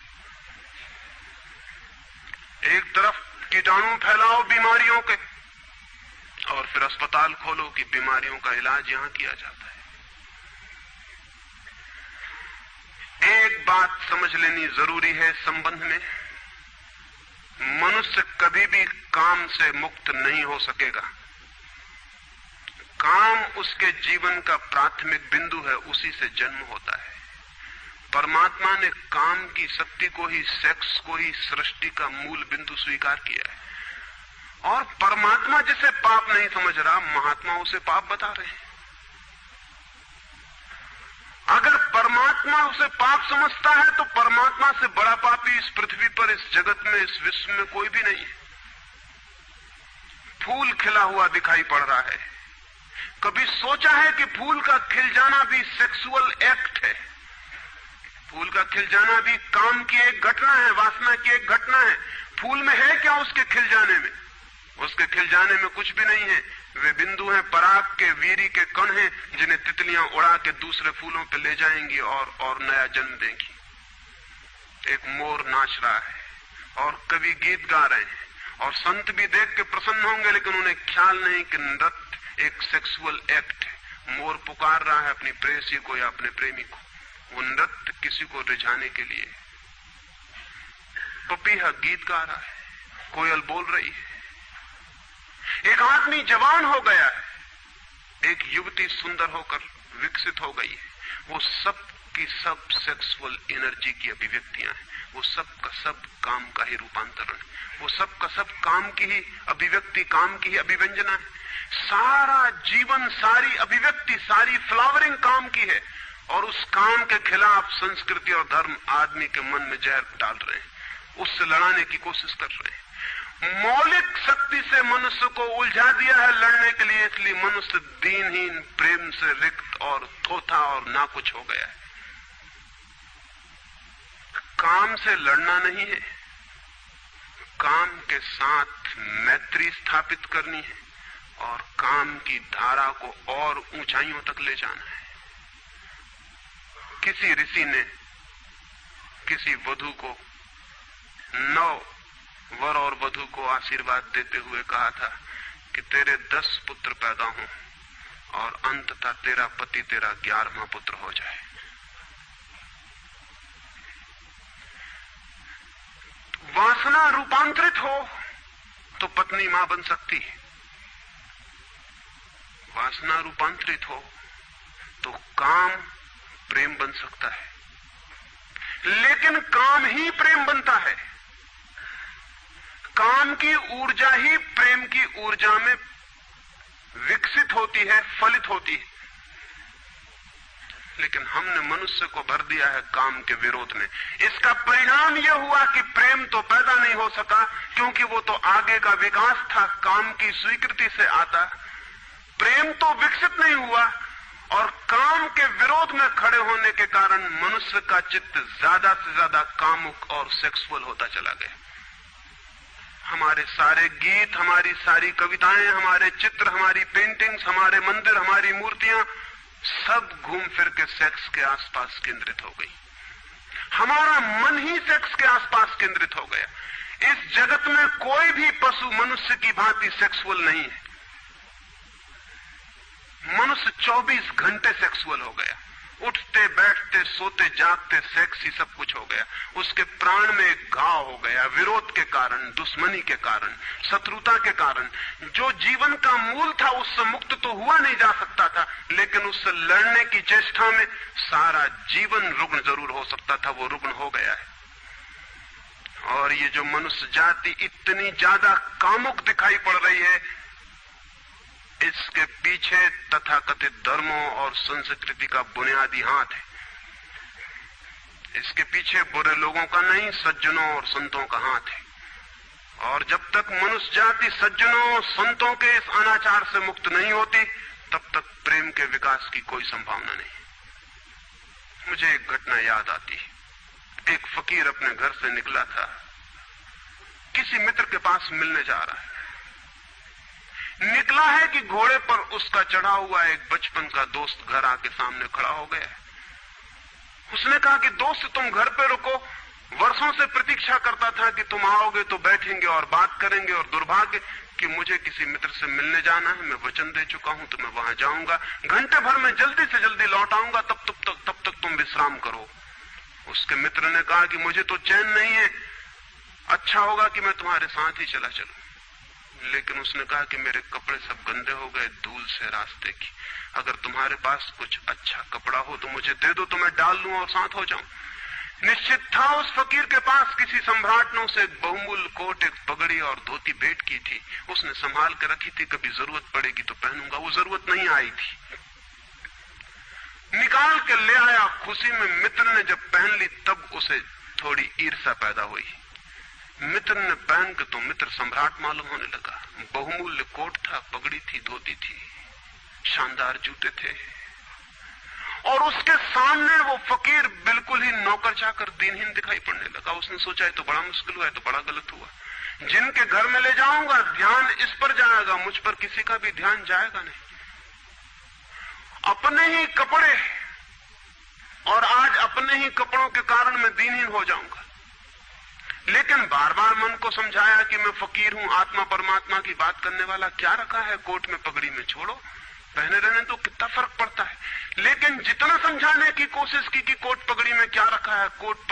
एक तरफ कीटाणु फैलाओ बीमारियों के, और फिर अस्पताल खोलो कि बीमारियों का इलाज यहां किया जाता है। एक बात समझ लेनी जरूरी है संबंध में, मनुष्य कभी भी काम से मुक्त नहीं हो सकेगा। काम उसके जीवन का प्राथमिक बिंदु है, उसी से जन्म होता है। परमात्मा ने काम की शक्ति को ही, सेक्स को ही सृष्टि का मूल बिंदु स्वीकार किया है। और परमात्मा जिसे पाप नहीं समझ रहा, महात्मा उसे पाप बता रहे हैं। अगर परमात्मा उसे पाप समझता है तो परमात्मा से बड़ा पापी इस पृथ्वी पर, इस जगत में, इस विश्व में कोई भी नहीं है। फूल खिला हुआ दिखाई पड़ रहा है। कभी सोचा है कि फूल का खिल जाना भी सेक्सुअल एक्ट है? फूल का खिल जाना भी काम की एक घटना है, वासना की एक घटना है। फूल में है क्या उसके खिल जाने में? उसके खिल जाने में कुछ भी नहीं है। वे बिंदु हैं, पराग के, वीरी के कण हैं, जिन्हें तितलियां उड़ा के दूसरे फूलों पे ले जाएंगी और नया जन्म देंगी। एक मोर नाच रहा है और कवि गीत गा रहे हैं, और संत भी देख के प्रसन्न होंगे, लेकिन उन्हें ख्याल नहीं कि नृत्य एक सेक्सुअल एक्ट है। मोर पुकार रहा है अपनी प्रेयसी को या अपने प्रेमी को, वो नृत्य किसी को रिझाने के लिए। पपीहा गीत गा रहा है, कोयल बोल रही है। एक आदमी जवान हो गया है, एक युवती सुंदर होकर विकसित हो गई है। वो सब की सब सेक्सुअल एनर्जी की अभिव्यक्तियां हैं। वो सब का सब काम का ही रूपांतरण है। वो सब का सब काम की ही अभिव्यक्ति, काम की ही अभिव्यंजना है। सारा जीवन, सारी अभिव्यक्ति, सारी फ्लावरिंग काम की है। और उस काम के खिलाफ संस्कृति और धर्म आदमी के मन में जहर डाल रहे हैं, उससे लड़ाने की कोशिश कर रहे हैं। मौलिक शक्ति से मनुष्य को उलझा दिया है लड़ने के लिए, इसलिए मनुष्य दीनहीन, प्रेम से रिक्त और थोथा और नाकुछ हो गया है। काम से लड़ना नहीं है, काम के साथ मैत्री स्थापित करनी है और काम की धारा को और ऊंचाइयों तक ले जाना है। किसी ऋषि ने किसी वधू को 9 वर और वधू को आशीर्वाद देते हुए कहा था कि तेरे 10 पुत्र पैदा हों और अंततः तेरा पति तेरा 11वां पुत्र हो जाए। वासना रूपांतरित हो तो पत्नी मां बन सकती है, वासना रूपांतरित हो तो काम प्रेम बन सकता है, लेकिन काम ही प्रेम बनता है। काम की ऊर्जा ही प्रेम की ऊर्जा में विकसित होती है, फलित होती है। लेकिन हमने मनुष्य को भर दिया है काम के विरोध में। इसका परिणाम यह हुआ कि प्रेम तो पैदा नहीं हो सका, क्योंकि वो तो आगे का विकास था, काम की स्वीकृति से आता। प्रेम तो विकसित नहीं हुआ और काम के विरोध में खड़े होने के कारण मनुष्य का चित्त ज्यादा से ज्यादा कामुक और सेक्सुअल होता चला गया। हमारे सारे गीत, हमारी सारी कविताएं, हमारे चित्र, हमारी पेंटिंग्स, हमारे मंदिर, हमारी मूर्तियां सब घूम फिर के सेक्स के आसपास केंद्रित हो गई। हमारा मन ही सेक्स के आसपास केंद्रित हो गया। इस जगत में कोई भी पशु मनुष्य की भांति सेक्सुअल नहीं है। मनुष्य 24 घंटे सेक्सुअल हो गया। उठते बैठते सोते जागते सेक्स ही सब कुछ हो गया। उसके प्राण में एक घाव हो गया, विरोध के कारण, दुश्मनी के कारण, शत्रुता के कारण। जो जीवन का मूल था उससे मुक्त तो हुआ नहीं जा सकता था, लेकिन उससे लड़ने की चेष्टा में सारा जीवन रुग्ण जरूर हो सकता था, वो रुग्ण हो गया है। और ये जो मनुष्य जाति इतनी ज्यादा कामुक दिखाई पड़ रही है, इसके पीछे तथाकथित धर्मों और संस्कृति का बुनियादी हाथ है। इसके पीछे बुरे लोगों का नहीं, सज्जनों और संतों का हाथ है। और जब तक मनुष्य जाति सज्जनों और संतों के इस अनाचार से मुक्त नहीं होती, तब तक प्रेम के विकास की कोई संभावना नहीं। मुझे एक घटना याद आती है। एक फकीर अपने घर से निकला था, किसी मित्र के पास मिलने जा रहा है। निकला है कि घोड़े पर उसका चढ़ा हुआ एक बचपन का दोस्त घर आके सामने खड़ा हो गया। उसने कहा कि दोस्त तुम घर पे रुको, वर्षों से प्रतीक्षा करता था कि तुम आओगे तो बैठेंगे और बात करेंगे, और दुर्भाग्य कि मुझे किसी मित्र से मिलने जाना है, मैं वचन दे चुका हूं तो मैं वहां जाऊंगा, घंटे भर में जल्दी से जल्दी लौट आऊंगा, तब तक तुम विश्राम करो। उसके मित्र ने कहा कि मुझे तो चैन नहीं है, अच्छा होगा कि मैं तुम्हारे साथ ही चला चलूं। लेकिन उसने कहा कि मेरे कपड़े सब गंदे हो गए धूल से रास्ते की, अगर तुम्हारे पास कुछ अच्छा कपड़ा हो तो मुझे दे दो, तो मैं डाल लूं और साथ हो जाऊं। निश्चित था उस फकीर के पास किसी सम्राट ने उसे एक बहुमूल्य कोट, एक पगड़ी और धोती भेंट की थी। उसने संभाल के रखी थी, कभी जरूरत पड़ेगी तो पहनूंगा। वो जरूरत नहीं आई थी, निकाल के ले आया। खुशी में मित्र ने जब पहन ली तब उसे थोड़ी ईर्ष्या पैदा हुई। मित्र ने पहन के तो मित्र सम्राट मालूम होने लगा। बहुमूल्य कोट था, पगड़ी थी, धोती थी, शानदार जूते थे, और उसके सामने वो फकीर बिल्कुल ही नौकर चाकर दीनहीन दिखाई पड़ने लगा। उसने सोचा है तो बड़ा मुश्किल हुआ है, तो बड़ा गलत हुआ। जिनके घर में ले जाऊंगा ध्यान इस पर जाएगा, मुझ पर किसी का भी ध्यान जाएगा नहीं। अपने ही कपड़े, और आज अपने ही कपड़ों के कारण मैं दीनहीन हो जाऊंगा। लेकिन बार बार मन को समझाया कि मैं फकीर हूं, आत्मा परमात्मा की बात करने वाला, क्या रखा है कोट में पगड़ी में, छोड़ो, पहने रहने तो कितना फर्क पड़ता है। लेकिन जितना समझाने की कोशिश की कि कोट पगड़ी में क्या रखा है, कोट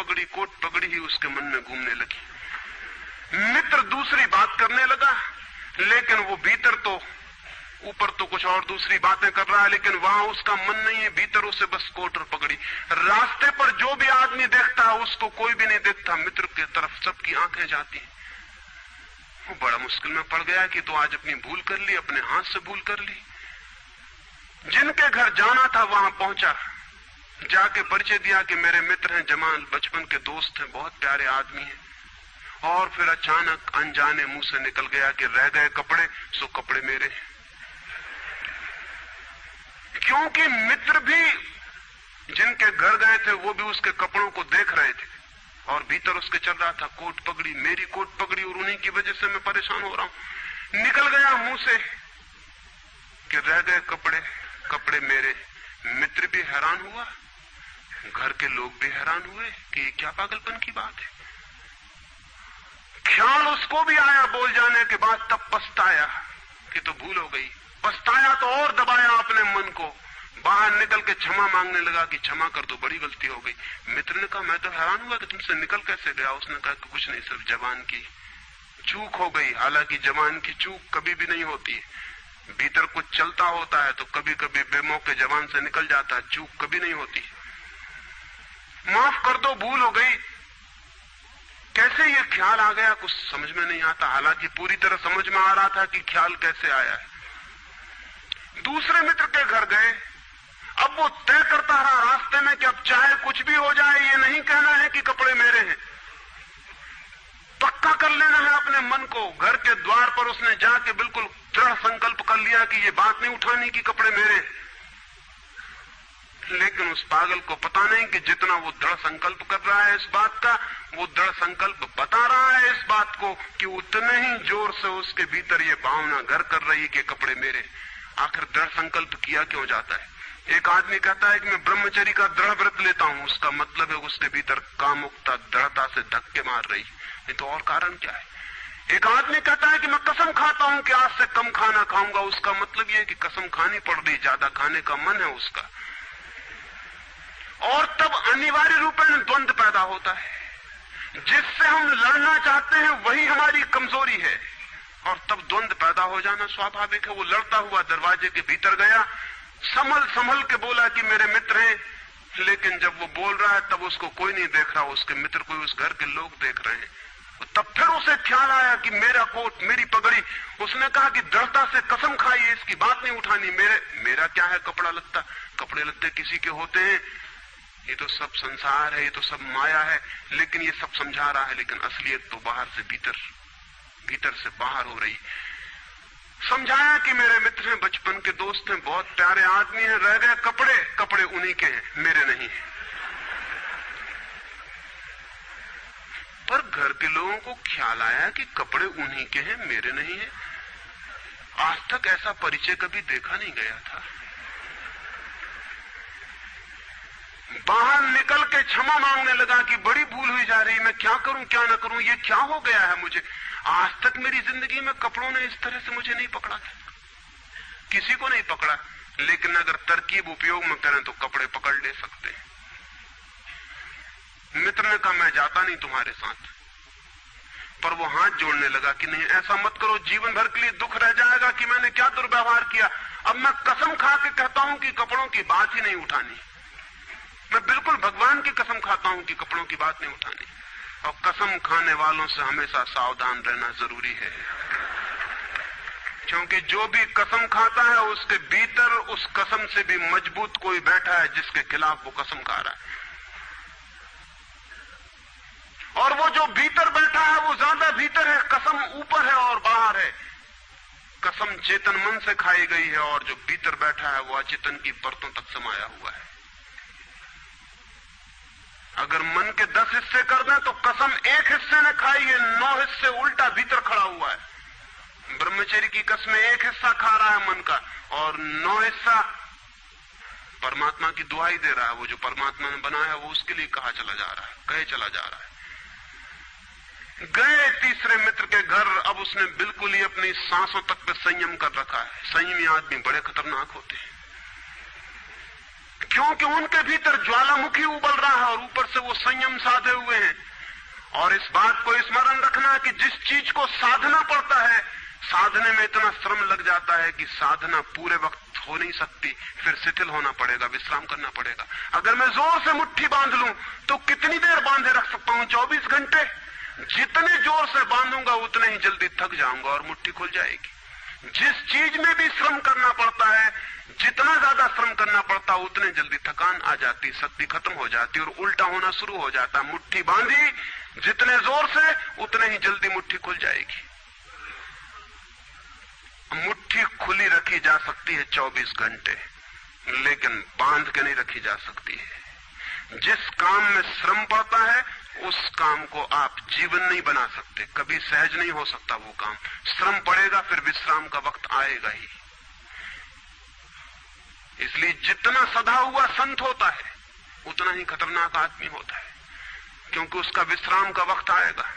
पगड़ी ही उसके मन में घूमने लगी। मित्र दूसरी बात करने लगा, लेकिन वो भीतर तो ऊपर तो कुछ और दूसरी बातें कर रहा है, लेकिन वहां उसका मन नहीं है, भीतर उसे बस कोट और पगड़ी। रास्ते पर जो भी आदमी देखता है उसको कोई भी नहीं देखता, मित्र की तरफ सबकी आंखें जाती हैं। वो बड़ा मुश्किल में पड़ गया कि तो आज अपनी भूल कर ली, अपने हाथ से भूल कर ली। जिनके घर जाना था वहां पहुंचा, जाके परिचय दिया कि मेरे मित्र हैं, जमाल, बचपन के दोस्त हैं, बहुत प्यारे आदमी हैं। और फिर अचानक अनजाने मुंह से निकल गया कि रह गए कपड़े सो कपड़े मेरे। क्योंकि मित्र भी जिनके घर गए थे वो भी उसके कपड़ों को देख रहे थे, और भीतर उसके चल रहा था कोट पगड़ी, मेरी कोट पगड़ी, और उन्हीं की वजह से मैं परेशान हो रहा हूं। निकल गया मुंह से कि रह गए कपड़े, कपड़े मेरे। मित्र भी हैरान हुआ, घर के लोग भी हैरान हुए कि ये क्या पागलपन की बात है। ख्याल उसको भी आया बोल जाने के बाद, तब पछताया कि तो भूल हो गई। पछताया तो और दबाया अपने मन को, बाहर निकल के क्षमा मांगने लगा कि क्षमा कर दो, बड़ी गलती हो गई। मित्र ने कहा मैं तो हैरान हुआ कि तुमसे निकल कैसे गया। उसने कहा कि कुछ नहीं, सिर्फ जबान की चूक हो गई। हालांकि जबान की चूक कभी भी नहीं होती है, भीतर कुछ चलता होता है तो कभी कभी बेमौके जबान से निकल जाता है, चूक कभी नहीं होती। माफ कर दो, भूल हो गई। कैसे ये ख्याल आ गया कुछ समझ में नहीं आता, हालांकि पूरी तरह समझ में आ रहा था कि ख्याल कैसे आया है। दूसरे मित्र के घर गए। अब वो तय करता रहा रास्ते में कि अब चाहे कुछ भी हो जाए, ये नहीं कहना है कि कपड़े मेरे हैं, पक्का कर लेना है अपने मन को। घर के द्वार पर उसने जाके बिल्कुल दृढ़ संकल्प कर लिया कि ये बात नहीं उठानी कि कपड़े मेरे। लेकिन उस पागल को पता नहीं कि जितना वो दृढ़ संकल्प कर रहा है इस बात का, वो दृढ़ संकल्प बता रहा है इस बात को कि उतने ही जोर से उसके भीतर ये भावना घर कर रही कि कपड़े मेरे। आखिर दृढ़ संकल्प किया क्यों जाता है? एक आदमी कहता है कि मैं ब्रह्मचर्य का दृढ़ व्रत लेता हूं, उसका मतलब है उसके भीतर कामुकता दृढ़ता से धक्के मार रही, नहीं तो और कारण क्या है? एक आदमी कहता है कि मैं कसम खाता हूं कि आज से कम खाना खाऊंगा, उसका मतलब यह है कि कसम खानी पड़ रही, ज्यादा खाने का मन है उसका। और तब अनिवार्य रूप में द्वंद्व पैदा होता है। जिससे हम लड़ना चाहते हैं वही हमारी कमजोरी है, और तब द्वंद्व पैदा हो जाना स्वाभाविक है। वो लड़ता हुआ दरवाजे के भीतर गया, संभल संभल के बोला कि मेरे मित्र हैं, लेकिन जब वो बोल रहा है तब उसको कोई नहीं देख रहा, उसके मित्र कोई उस घर के लोग देख रहे हैं। तब फिर उसे ख्याल आया कि मेरा कोट, मेरी पगड़ी। उसने कहा कि दृढ़ता से कसम खाई, इसकी बात नहीं उठानी। मेरा क्या है कपड़ा लत्ता, कपड़े लत्ते किसी के होते हैं, ये तो सब संसार है, ये तो सब माया है। लेकिन ये सब समझा रहा है, लेकिन असलियत तो बाहर से भीतर, भीतर से बाहर हो रही। समझाया कि मेरे मित्र हैं, बचपन के दोस्त हैं, बहुत प्यारे आदमी हैं, रह गए कपड़े, कपड़े उन्हीं के हैं, मेरे नहीं है। पर घर के लोगों को ख्याल आया कि कपड़े उन्हीं के हैं, मेरे नहीं है। आज तक ऐसा परिचय कभी देखा नहीं गया था। बाहर निकल के क्षमा मांगने लगा कि बड़ी भूल हुई जा रही, मैं क्या करूं क्या न करूं, ये क्या हो गया है मुझे। आज तक मेरी जिंदगी में कपड़ों ने इस तरह से मुझे नहीं पकड़ा था, किसी को नहीं पकड़ा। लेकिन अगर तरकीब उपयोग में करें तो कपड़े पकड़ ले सकते हैं। मित्र ने कहा मैं जाता नहीं तुम्हारे साथ, पर वो हाथ जोड़ने लगा कि नहीं ऐसा मत करो, जीवन भर के लिए दुख रह जाएगा कि मैंने क्या दुर्व्यवहार किया। अब मैं कसम खा के कहता हूं कि कपड़ों की बात ही नहीं उठानी। मैं बिल्कुल भगवान की कसम खाता हूं कि कपड़ों की बात नहीं उठानी। और कसम खाने वालों से हमेशा सावधान रहना जरूरी है, क्योंकि जो भी कसम खाता है उसके भीतर उस कसम से भी मजबूत कोई बैठा है जिसके खिलाफ वो कसम खा रहा है। और वो जो भीतर बैठा है वो ज्यादा भीतर है, कसम ऊपर है और बाहर है। कसम चेतन मन से खाई गई है और जो भीतर बैठा है वो अचेतन की परतों तक समाया हुआ है। अगर मन के 10 हिस्से कर दें तो कसम एक हिस्से ने खाई है, 9 हिस्से उल्टा भीतर खड़ा हुआ है। ब्रह्मचर्य की कसम एक हिस्सा खा रहा है मन का, और 9 हिस्सा परमात्मा की दुहाई दे रहा है। वो जो परमात्मा ने बनाया वो उसके लिए कहा चला जा रहा है, कहे चला जा रहा है। गए तीसरे मित्र के घर। अब उसने बिल्कुल ही अपनी सांसों तक पे संयम कर रखा है। संयमी आदमी बड़े खतरनाक होते हैं, क्योंकि उनके भीतर ज्वालामुखी उबल रहा है और ऊपर से वो संयम साधे हुए हैं। और इस बात को स्मरण रखना कि जिस चीज को साधना पड़ता है, साधने में इतना श्रम लग जाता है कि साधना पूरे वक्त हो नहीं सकती, फिर शिथिल होना पड़ेगा, विश्राम करना पड़ेगा। अगर मैं जोर से मुट्ठी बांध लूं तो कितनी देर बांधे रख सकता हूं? 24 घंटे। जितने जोर से बांधूंगा उतने ही जल्दी थक जाऊंगा और मुट्ठी खुल जाएगी। जिस चीज में भी श्रम करना पड़ता है, जितना ज्यादा श्रम करना पड़ता है उतने जल्दी थकान आ जाती, शक्ति खत्म हो जाती और उल्टा होना शुरू हो जाता। मुट्ठी बांधी जितने जोर से उतने ही जल्दी मुट्ठी खुल जाएगी। मुट्ठी खुली रखी जा सकती है 24 घंटे, लेकिन बांध के नहीं रखी जा सकती है। जिस काम में श्रम पड़ता है उस काम को आप जीवन नहीं बना सकते, कभी सहज नहीं हो सकता वो काम। श्रम पड़ेगा, फिर विश्राम का वक्त आएगा ही। इसलिए जितना सधा हुआ संत होता है उतना ही खतरनाक आदमी होता है, क्योंकि उसका विश्राम का वक्त आएगा।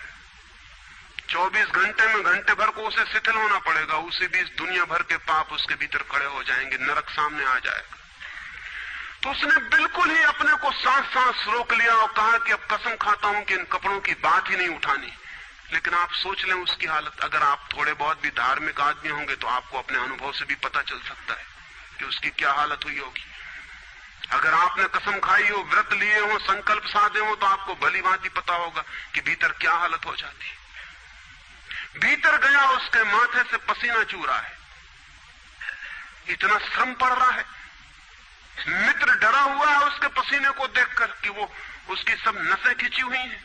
24 घंटे में घंटे भर को उसे शिथिल होना पड़ेगा, उसी बीच दुनिया भर के पाप उसके भीतर खड़े हो जाएंगे, नरक सामने आ जाएगा। तो उसने बिल्कुल ही अपने को सांस रोक लिया और कहा कि अब कसम खाता हूं कि इन कपड़ों की बात ही नहीं उठानी। लेकिन आप सोच लें उसकी हालत, अगर आप थोड़े बहुत भी धार्मिक आदमी होंगे तो आपको अपने अनुभव से भी पता चल सकता है कि उसकी क्या हालत हुई होगी। अगर आपने कसम खाई हो, व्रत लिए हो, संकल्प साधे हो, तो आपको भली भांति पता होगा कि भीतर क्या हालत हो जाती। भीतर गया, उसके माथे से पसीना चू रहा है, इतना श्रम पड़ रहा है। मित्र डरा हुआ है उसके पसीने को देखकर कि वो उसकी सब नसें खिंची हुई हैं।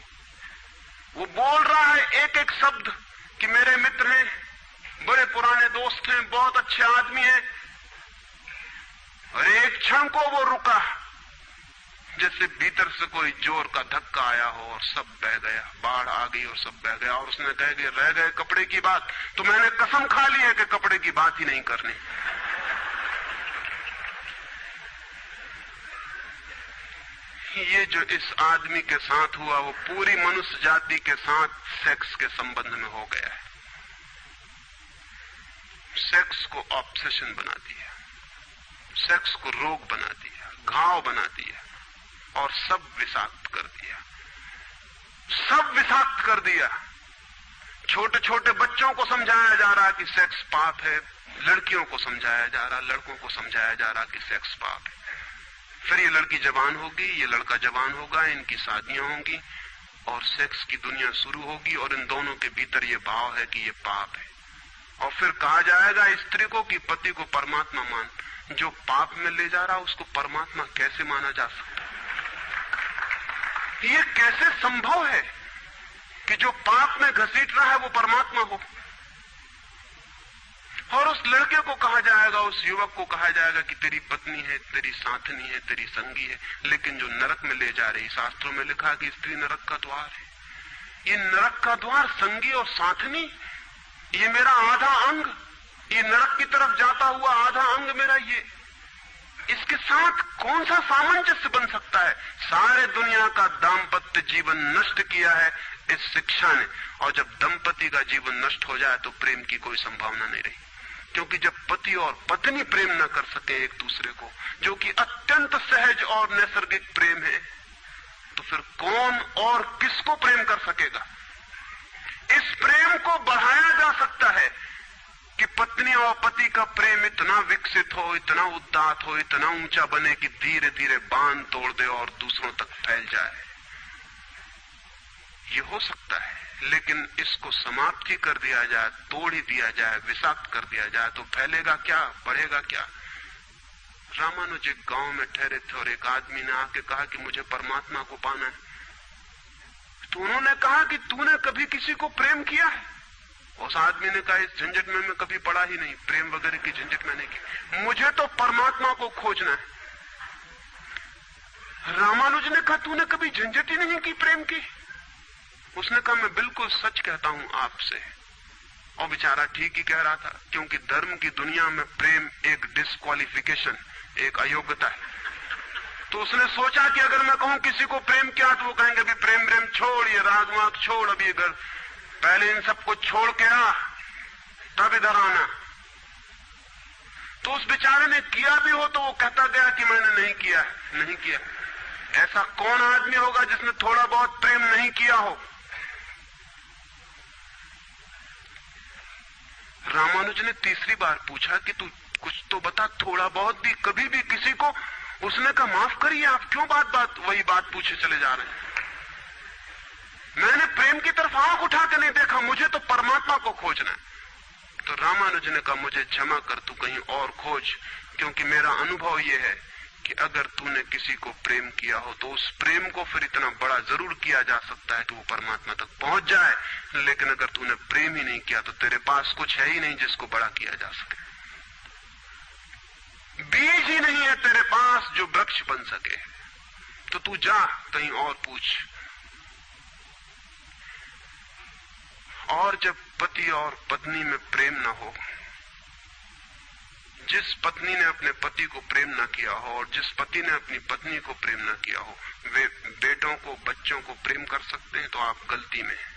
वो बोल रहा है एक एक शब्द कि मेरे मित्र हैं, बड़े पुराने दोस्त हैं, बहुत अच्छे आदमी हैं। और एक क्षण को वो रुका, जैसे भीतर से कोई जोर का धक्का आया हो और सब बह गया, बाढ़ आ गई और सब बह गया। और उसने कह कि रह गए कपड़े की बात, तो मैंने कसम खा ली है कि कपड़े की बात ही नहीं करनी। ये जो इस आदमी के साथ हुआ वो पूरी मनुष्य जाति के साथ सेक्स के संबंध में हो गया है। सेक्स को ऑब्सेशन बना दिया, सेक्स को रोग बना दिया, घाव बना दिया और सब विषाक्त कर दिया, सब विषाक्त कर दिया। छोटे छोटे बच्चों को समझाया जा रहा कि सेक्स पाप है, लड़कियों को समझाया जा रहा, लड़कों को समझाया जा रहा कि सेक्स पाप है। फिर ये लड़की जवान होगी, ये लड़का जवान होगा, इनकी शादियां होंगी और सेक्स की दुनिया शुरू होगी और इन दोनों के भीतर ये भाव है कि ये पाप है। और फिर कहा जाएगा स्त्री को कि पति को परमात्मा मान। जो पाप में ले जा रहा उसको परमात्मा कैसे माना जा सकता? ये कैसे संभव है कि जो पाप में घसीट रहा है वो परमात्मा हो? और उस लड़के को कहा जाएगा, उस युवक को कहा जाएगा कि तेरी पत्नी है, तेरी साथनी है, तेरी संगी है। लेकिन जो नरक में ले जा रही, शास्त्रों में लिखा कि स्त्री नरक का द्वार है। ये नरक का द्वार, संगी और साथनी, ये मेरा आधा अंग, ये नरक की तरफ जाता हुआ आधा अंग मेरा, ये इसके साथ कौन सा सामंजस्य बन सकता है? सारे दुनिया का दाम्पत्य जीवन नष्ट किया है इस शिक्षा ने। और जब दंपति का जीवन नष्ट हो जाए तो प्रेम की कोई संभावना नहीं रही, क्योंकि जब पति और पत्नी प्रेम न कर सके एक दूसरे को, जो कि अत्यंत सहज और नैसर्गिक प्रेम है, तो फिर कौन और किसको प्रेम कर सकेगा? इस प्रेम को बढ़ाया जा सकता है कि पत्नी और पति का प्रेम इतना विकसित हो, इतना उदात्त हो, इतना ऊंचा बने कि धीरे धीरे बांध तोड़ दे और दूसरों तक फैल जाए। ये हो सकता है, लेकिन इसको समाप्त ही कर दिया जाए, तोड़ ही दिया जाए, विषाक्त कर दिया जाए तो फैलेगा क्या, बढ़ेगा क्या? रामानुज एक गांव में ठहरे थे और एक आदमी ने आके कहा कि मुझे परमात्मा को पाना है। तो उन्होंने कहा कि तूने कभी किसी को प्रेम किया है? उस आदमी ने कहा इस झंझट में मैं कभी पड़ा ही नहीं, प्रेम वगैरह की झंझट मैंने की, मुझे तो परमात्मा को खोजना है। रामानुज ने कहा तूने कभी झंझट ही नहीं की प्रेम की? उसने कहा मैं बिल्कुल सच कहता हूं आपसे। और बेचारा ठीक ही कह रहा था, क्योंकि धर्म की दुनिया में प्रेम एक डिस्क्वालिफिकेशन, एक अयोग्यता है। तो उसने सोचा कि अगर मैं कहूं किसी को प्रेम किया तो वो कहेंगे अभी प्रेम प्रेम छोड़, ये राग वाग छोड़, अभी अगर पहले इन सबको छोड़ के आ तब इधर आना। तो उस बेचारे ने किया भी हो तो वो कहता गया कि मैंने नहीं किया, नहीं किया। ऐसा कौन आदमी होगा जिसने थोड़ा बहुत प्रेम नहीं किया हो? रामानुज ने तीसरी बार पूछा कि तू कुछ तो बता, थोड़ा बहुत भी, कभी भी किसी को? उसने कहा माफ करिए, आप क्यों बात बात वही बात पूछे चले जा रहे हैं? मैंने प्रेम की तरफ आंख उठा के नहीं देखा, मुझे तो परमात्मा को खोजना है। तो रामानुज ने कहा मुझे क्षमा कर, तू कहीं और खोज, क्योंकि मेरा अनुभव यह है कि अगर तूने किसी को प्रेम किया हो तो उस प्रेम को फिर इतना बड़ा जरूर किया जा सकता है कि वो परमात्मा तक पहुंच जाए। लेकिन अगर तूने प्रेम ही नहीं किया तो तेरे पास कुछ है ही नहीं जिसको बड़ा किया जा सके। बीज ही नहीं है तेरे पास जो वृक्ष बन सके। तो तू जा कहीं और पूछ। और जब पति और पत्नी में प्रेम न हो, जिस पत्नी ने अपने पति को प्रेम न किया हो और जिस पति ने अपनी पत्नी को प्रेम न किया हो, वे बेटों को, बच्चों को प्रेम कर सकते हैं तो आप गलती में हैं।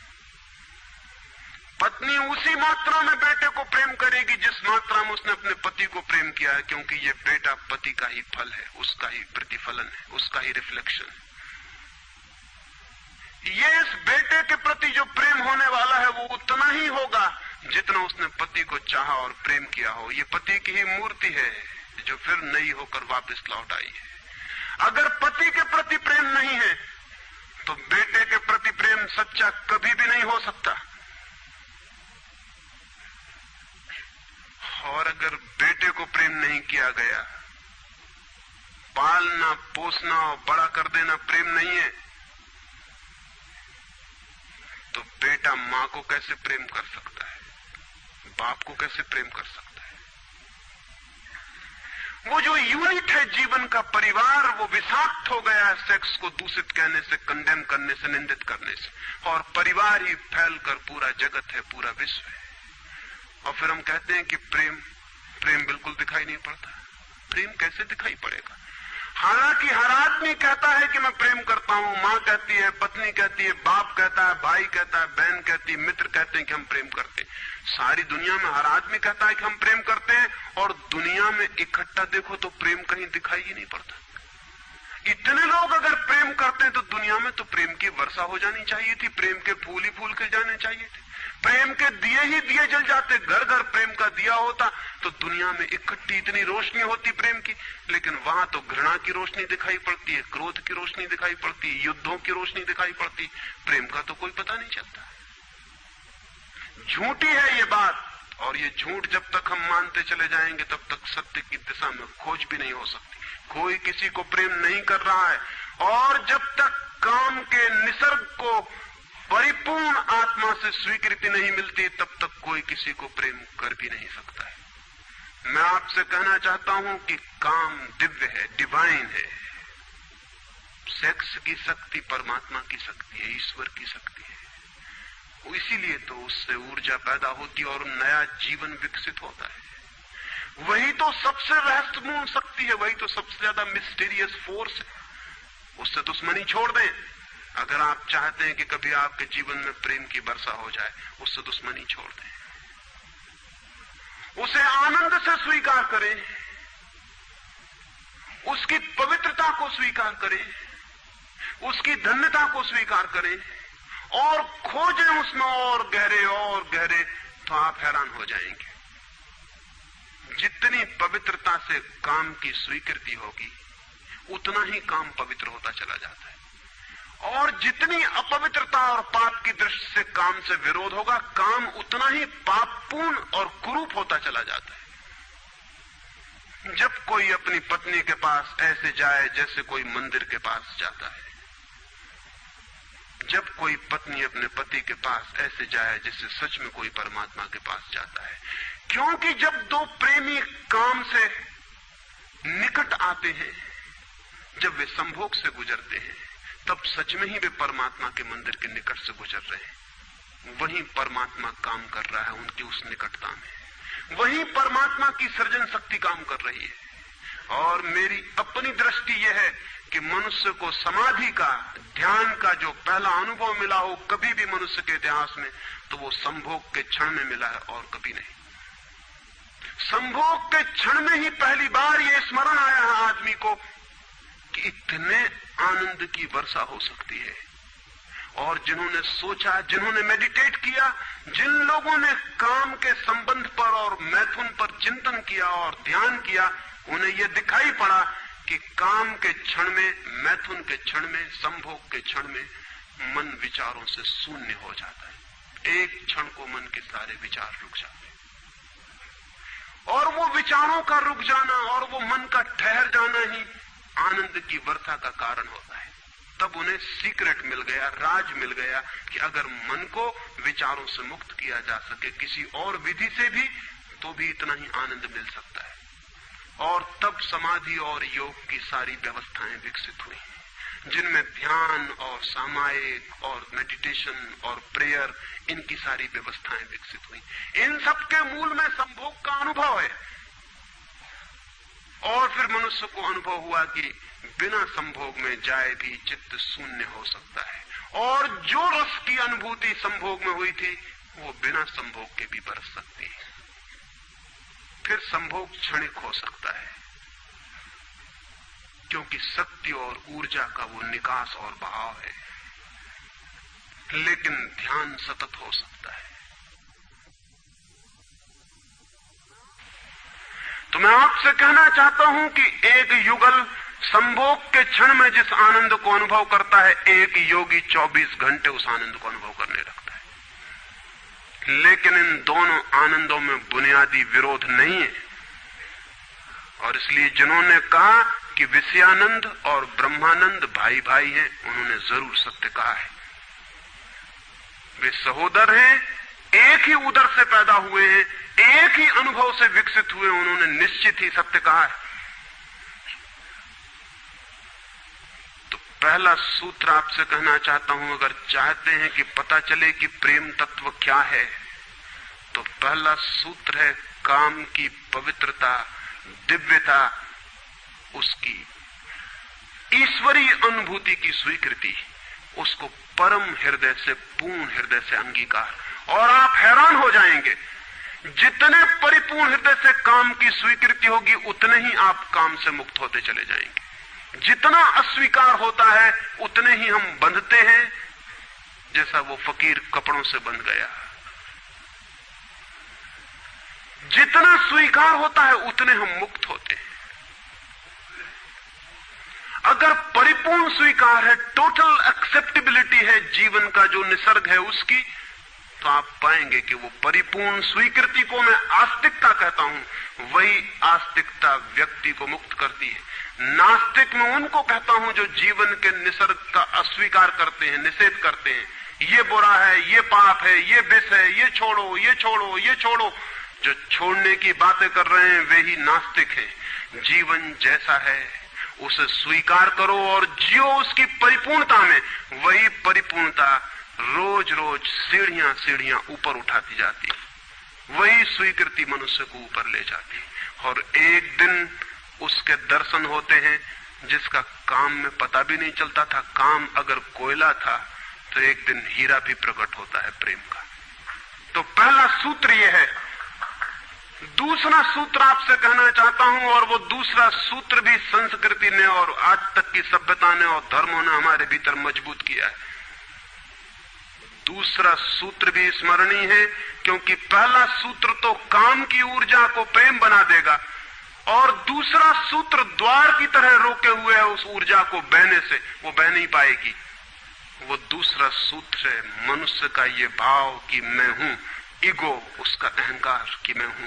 पत्नी उसी मात्रा में बेटे को प्रेम करेगी जिस मात्रा में उसने अपने पति को प्रेम किया है, क्योंकि ये बेटा पति का ही फल है, उसका ही प्रतिफलन है, उसका ही रिफ्लेक्शन है। ये इस बेटे के प्रति जो प्रेम होने वाला है वो उतना ही होगा जितना उसने पति को चाहा और प्रेम किया हो। ये पति की ही मूर्ति है जो फिर नई होकर वापस लौट आई है। अगर पति के प्रति प्रेम नहीं है तो बेटे के प्रति प्रेम सच्चा कभी भी नहीं हो सकता। और अगर बेटे को प्रेम नहीं किया गया, पालना पोसना और बड़ा कर देना प्रेम नहीं है, तो बेटा मां को कैसे प्रेम कर सकता है, बाप को कैसे प्रेम कर सकता है? वो जो यूनिट है जीवन का परिवार, वो विषाक्त हो गया है सेक्स को दूषित कहने से, कंडेम करने से, निंदित करने से, और परिवार ही फैलकर पूरा जगत है, पूरा विश्व है। और फिर हम कहते हैं कि प्रेम बिल्कुल दिखाई नहीं पड़ता। प्रेम कैसे दिखाई पड़ेगा? हालांकि हर आदमी कहता है कि मैं प्रेम करता हूं, मां कहती है, पत्नी कहती है, बाप कहता है, भाई कहता है, बहन कहती है, मित्र कहते हैं कि हम प्रेम करते हैं। सारी दुनिया में हर आदमी कहता है कि हम प्रेम करते हैं, और दुनिया में इकट्ठा देखो तो प्रेम कहीं दिखाई ही नहीं पड़ता। इतने लोग अगर प्रेम करते हैं तो दुनिया में तो प्रेम की वर्षा हो जानी चाहिए थी, प्रेम के फूल ही फूल खिल जाने चाहिए थे, प्रेम के दिए ही दिए जल जाते, घर घर प्रेम का दिया होता तो दुनिया में इकट्ठी इतनी रोशनी होती प्रेम की। लेकिन वहां तो घृणा की रोशनी दिखाई पड़ती है, क्रोध की रोशनी दिखाई पड़ती है, युद्धों की रोशनी दिखाई पड़ती, प्रेम का तो कोई पता नहीं चलता। झूठी है ये बात, और ये झूठ जब तक हम मानते चले जाएंगे तब तक सत्य की दिशा में खोज भी नहीं हो सकती। कोई किसी को प्रेम नहीं कर रहा है, और जब तक काम के निसर्ग को परिपूर्ण आत्मा से स्वीकृति नहीं मिलती तब तक कोई किसी को प्रेम कर भी नहीं सकता है। मैं आपसे कहना चाहता हूं कि काम दिव्य है, डिवाइन है। सेक्स की शक्ति परमात्मा की शक्ति है, ईश्वर की शक्ति है। इसीलिए तो उससे ऊर्जा पैदा होती है और नया जीवन विकसित होता है। वही तो सबसे रहस्यपूर्ण शक्ति है, वही तो सबसे ज्यादा मिस्टीरियस फोर्स है। उससे दुश्मनी छोड़ दें। अगर आप चाहते हैं कि कभी आपके जीवन में प्रेम की वर्षा हो जाए, उससे दुश्मनी छोड़ दें, उसे आनंद से स्वीकार करें, उसकी पवित्रता को स्वीकार करें, उसकी धन्यता को स्वीकार करें, और खोजें उसमें और गहरे, तो आप हैरान हो जाएंगे। जितनी पवित्रता से काम की स्वीकृति होगी उतना ही काम पवित्र होता चला जाता है, और जितनी अपवित्रता और पाप की दृष्टि से काम से विरोध होगा, काम उतना ही पापपूर्ण और कुरूप होता चला जाता है। जब कोई अपनी पत्नी के पास ऐसे जाए जैसे कोई मंदिर के पास जाता है, जब कोई पत्नी अपने पति के पास ऐसे जाए जैसे सच में कोई परमात्मा के पास जाता है, क्योंकि जब दो प्रेमी काम से निकट आते हैं, जब वे संभोग से गुजरते हैं, तब सच में ही वे परमात्मा के मंदिर के निकट से गुजर रहे हैं। वहीं परमात्मा काम कर रहा है उनकी उस निकटता में, वहीं परमात्मा की सृजन शक्ति काम कर रही है। और मेरी अपनी दृष्टि यह है कि मनुष्य को समाधि का, ध्यान का जो पहला अनुभव मिला हो कभी भी मनुष्य के इतिहास में, तो वो संभोग के क्षण में मिला है और कभी नहीं। संभोग के क्षण में ही पहली बार ये स्मरण आया है आदमी को कि इतने आनंद की वर्षा हो सकती है। और जिन्होंने सोचा, जिन्होंने मेडिटेट किया, जिन लोगों ने काम के संबंध पर और मैथुन पर चिंतन किया और ध्यान किया, उन्हें यह दिखाई पड़ा कि काम के क्षण में, मैथुन के क्षण में, संभोग के क्षण में मन विचारों से शून्य हो जाता है। एक क्षण को मन के सारे विचार रुक जाते हैं, और वो विचारों का रुक जाना और वो मन का ठहर जाना ही आनंद की वर्षा का कारण होता है। तब उन्हें सीक्रेट मिल गया, राज मिल गया कि अगर मन को विचारों से मुक्त किया जा सके किसी और विधि से भी, तो भी इतना ही आनंद मिल सकता है। और तब समाधि और योग की सारी व्यवस्थाएं विकसित हुई, जिनमें ध्यान और सामायिक और मेडिटेशन और प्रेयर, इनकी सारी व्यवस्थाएं विकसित हुई। इन सबके मूल में संभोग का अनुभव है। और फिर मनुष्य को अनुभव हुआ कि बिना संभोग में जाए भी चित्त शून्य हो सकता है, और जो रस की अनुभूति संभोग में हुई थी वो बिना संभोग के भी बरस सकती है। फिर संभोग क्षणिक हो सकता है, क्योंकि शक्ति और ऊर्जा का वो निकास और बहाव है, लेकिन ध्यान सतत हो सकता है। तो मैं आपसे कहना चाहता हूं कि एक युगल संभोग के क्षण में जिस आनंद को अनुभव करता है, एक योगी 24 घंटे उस आनंद को अनुभव करने लगता है। लेकिन इन दोनों आनंदों में बुनियादी विरोध नहीं है, और इसलिए जिन्होंने कहा कि विषयानंद और ब्रह्मानंद भाई भाई हैं, उन्होंने जरूर सत्य कहा है। वे सहोदर हैं, एक ही उदर से पैदा हुए हैं, एक ही अनुभव से विकसित हुए, उन्होंने निश्चित ही सत्य कहा है। तो पहला सूत्र आपसे कहना चाहता हूं, अगर चाहते हैं कि पता चले कि प्रेम तत्व क्या है, तो पहला सूत्र है काम की पवित्रता, दिव्यता, उसकी ईश्वरीय अनुभूति की स्वीकृति, उसको परम हृदय से, पूर्ण हृदय से अंगीकार। और आप हैरान हो जाएंगे, जितने परिपूर्ण हृदय से काम की स्वीकृति होगी, उतने ही आप काम से मुक्त होते चले जाएंगे। जितना अस्वीकार होता है, उतने ही हम बंधते हैं, जैसा वो फकीर कपड़ों से बंध गया। जितना स्वीकार होता है, उतने हम मुक्त होते हैं। अगर परिपूर्ण स्वीकार है, टोटल एक्सेप्टेबिलिटी है जीवन का जो निसर्ग है उसकी, तो आप पाएंगे कि वो परिपूर्ण स्वीकृति को मैं आस्तिकता कहता हूं। वही आस्तिकता व्यक्ति को मुक्त करती है। नास्तिक में उनको कहता हूं जो जीवन के निसर्ग का अस्वीकार करते हैं, निषेध करते हैं। ये बुरा है, ये पाप है, ये विष है, ये छोड़ो, ये छोड़ो, ये छोड़ो। जो छोड़ने की बातें कर रहे हैं वे ही नास्तिक हैं। जीवन जैसा है उसे स्वीकार करो और जियो उसकी परिपूर्णता में। वही परिपूर्णता रोज रोज सीढ़ियां सीढ़ियां ऊपर उठाती जाती, वही स्वीकृति मनुष्य को ऊपर ले जाती। और एक दिन उसके दर्शन होते हैं जिसका काम में पता भी नहीं चलता था। काम अगर कोयला था तो एक दिन हीरा भी प्रकट होता है प्रेम का। तो पहला सूत्र यह है। दूसरा सूत्र आपसे कहना चाहता हूं, और वो दूसरा सूत्र भी संस्कृति ने और आज तक की सभ्यता ने और धर्मों ने हमारे भीतर मजबूत किया है। दूसरा सूत्र भी स्मरणीय है, क्योंकि पहला सूत्र तो काम की ऊर्जा को प्रेम बना देगा, और दूसरा सूत्र द्वार की तरह रोके हुए है उस ऊर्जा को बहने से, वो बह नहीं पाएगी। वो दूसरा सूत्र है मनुष्य का ये भाव कि मैं हूं, ईगो, उसका अहंकार कि मैं हूं।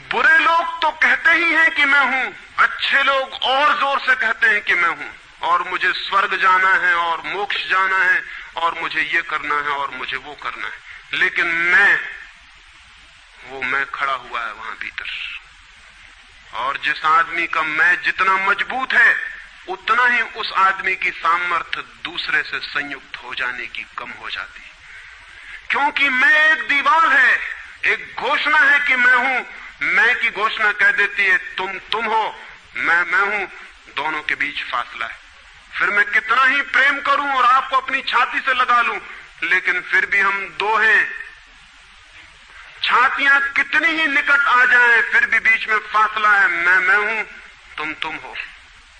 बुरे लोग तो कहते ही हैं कि मैं हूं, अच्छे लोग और जोर से कहते हैं कि मैं हूं, और मुझे स्वर्ग जाना है और मोक्ष जाना है और मुझे ये करना है और मुझे वो करना है। लेकिन वो मैं खड़ा हुआ है वहां भीतर। और जिस आदमी का मैं जितना मजबूत है, उतना ही उस आदमी की सामर्थ्य दूसरे से संयुक्त हो जाने की कम हो जाती। क्योंकि मैं एक दीवार है, एक घोषणा है कि मैं हूं। मैं की घोषणा कह देती है तुम हो, मैं हूं, दोनों के बीच फासला है। फिर मैं कितना ही प्रेम करूं और आपको अपनी छाती से लगा लूं, लेकिन फिर भी हम दो हैं। छातियां कितनी ही निकट आ जाएं, फिर भी बीच में फासला है। मैं हूं, तुम हो।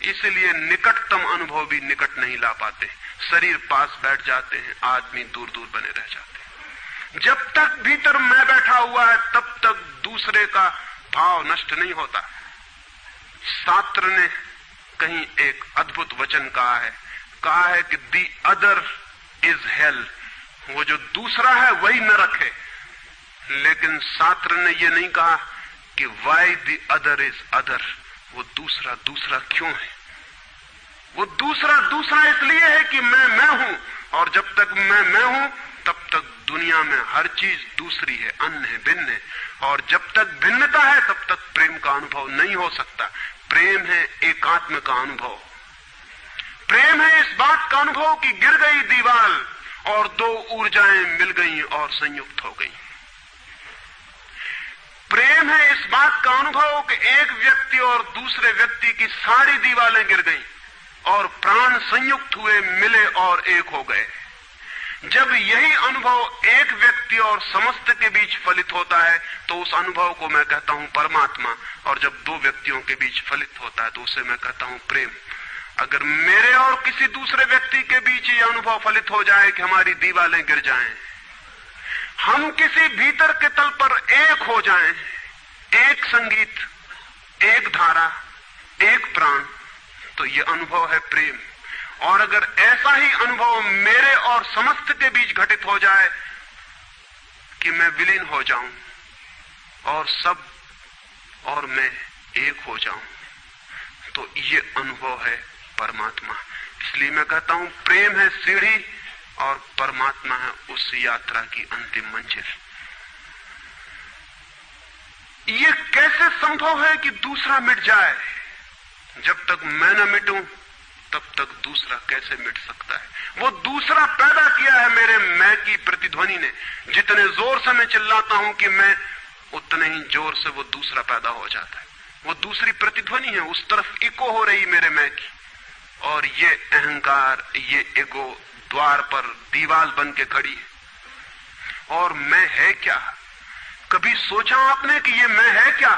इसलिए निकटतम अनुभव भी निकट नहीं ला पाते। शरीर पास बैठ जाते हैं, आदमी दूर दूर बने रह जाते हैं। जब तक भीतर मैं बैठा हुआ है, तब तक दूसरे का भाव नष्ट नहीं होता। शास्त्र ने कहीं एक अद्भुत वचन कहा है कि दी अदर इज हेल। वो जो दूसरा है वही नरक है। लेकिन शास्त्र ने ये नहीं कहा कि why the other is other. वो दूसरा क्यों है? वो दूसरा इसलिए है कि मैं हूं, और जब तक मैं हूं तब तक दुनिया में हर चीज दूसरी है, अन्य है, भिन्न है। और जब तक भिन्नता है तब तक प्रेम का अनुभव नहीं हो सकता। प्रेम है एकात्म का अनुभव। प्रेम है इस बात का अनुभव कि गिर गई दीवार और दो ऊर्जाएं मिल गई और संयुक्त हो गई। प्रेम है इस बात का अनुभव कि एक व्यक्ति और दूसरे व्यक्ति की सारी दीवारें गिर गईं और प्राण संयुक्त हुए, मिले और एक हो गए। जब यही अनुभव एक व्यक्ति और समस्त के बीच फलित होता है तो उस अनुभव को मैं कहता हूं परमात्मा, और जब दो व्यक्तियों के बीच फलित होता है तो उसे मैं कहता हूं प्रेम। अगर मेरे और किसी दूसरे व्यक्ति के बीच ये अनुभव फलित हो जाए कि हमारी दीवारें गिर जाएं, हम किसी भीतर के तल पर एक हो जाएं, एक संगीत, एक धारा, एक प्राण, तो ये अनुभव है प्रेम। और अगर ऐसा ही अनुभव मेरे और समस्त के बीच घटित हो जाए कि मैं विलीन हो जाऊं और सब और मैं एक हो जाऊं, तो ये अनुभव है परमात्मा। इसलिए मैं कहता हूं प्रेम है सीढ़ी और परमात्मा है उस यात्रा की अंतिम मंजिल। ये कैसे संभव है कि दूसरा मिट जाए? जब तक मैं न मिटूं तब तक दूसरा कैसे मिट सकता है? वो दूसरा पैदा किया है मेरे मैं की प्रतिध्वनि ने। जितने जोर से मैं चिल्लाता हूं कि मैं, उतने ही जोर से वो दूसरा पैदा हो जाता है। वो दूसरी प्रतिध्वनि है, उस तरफ इको हो रही मेरे मैं की। और ये अहंकार, ये ईगो द्वार पर दीवार बन के खड़ी है। और मैं है क्या? कभी सोचा आपने कि ये मैं है क्या?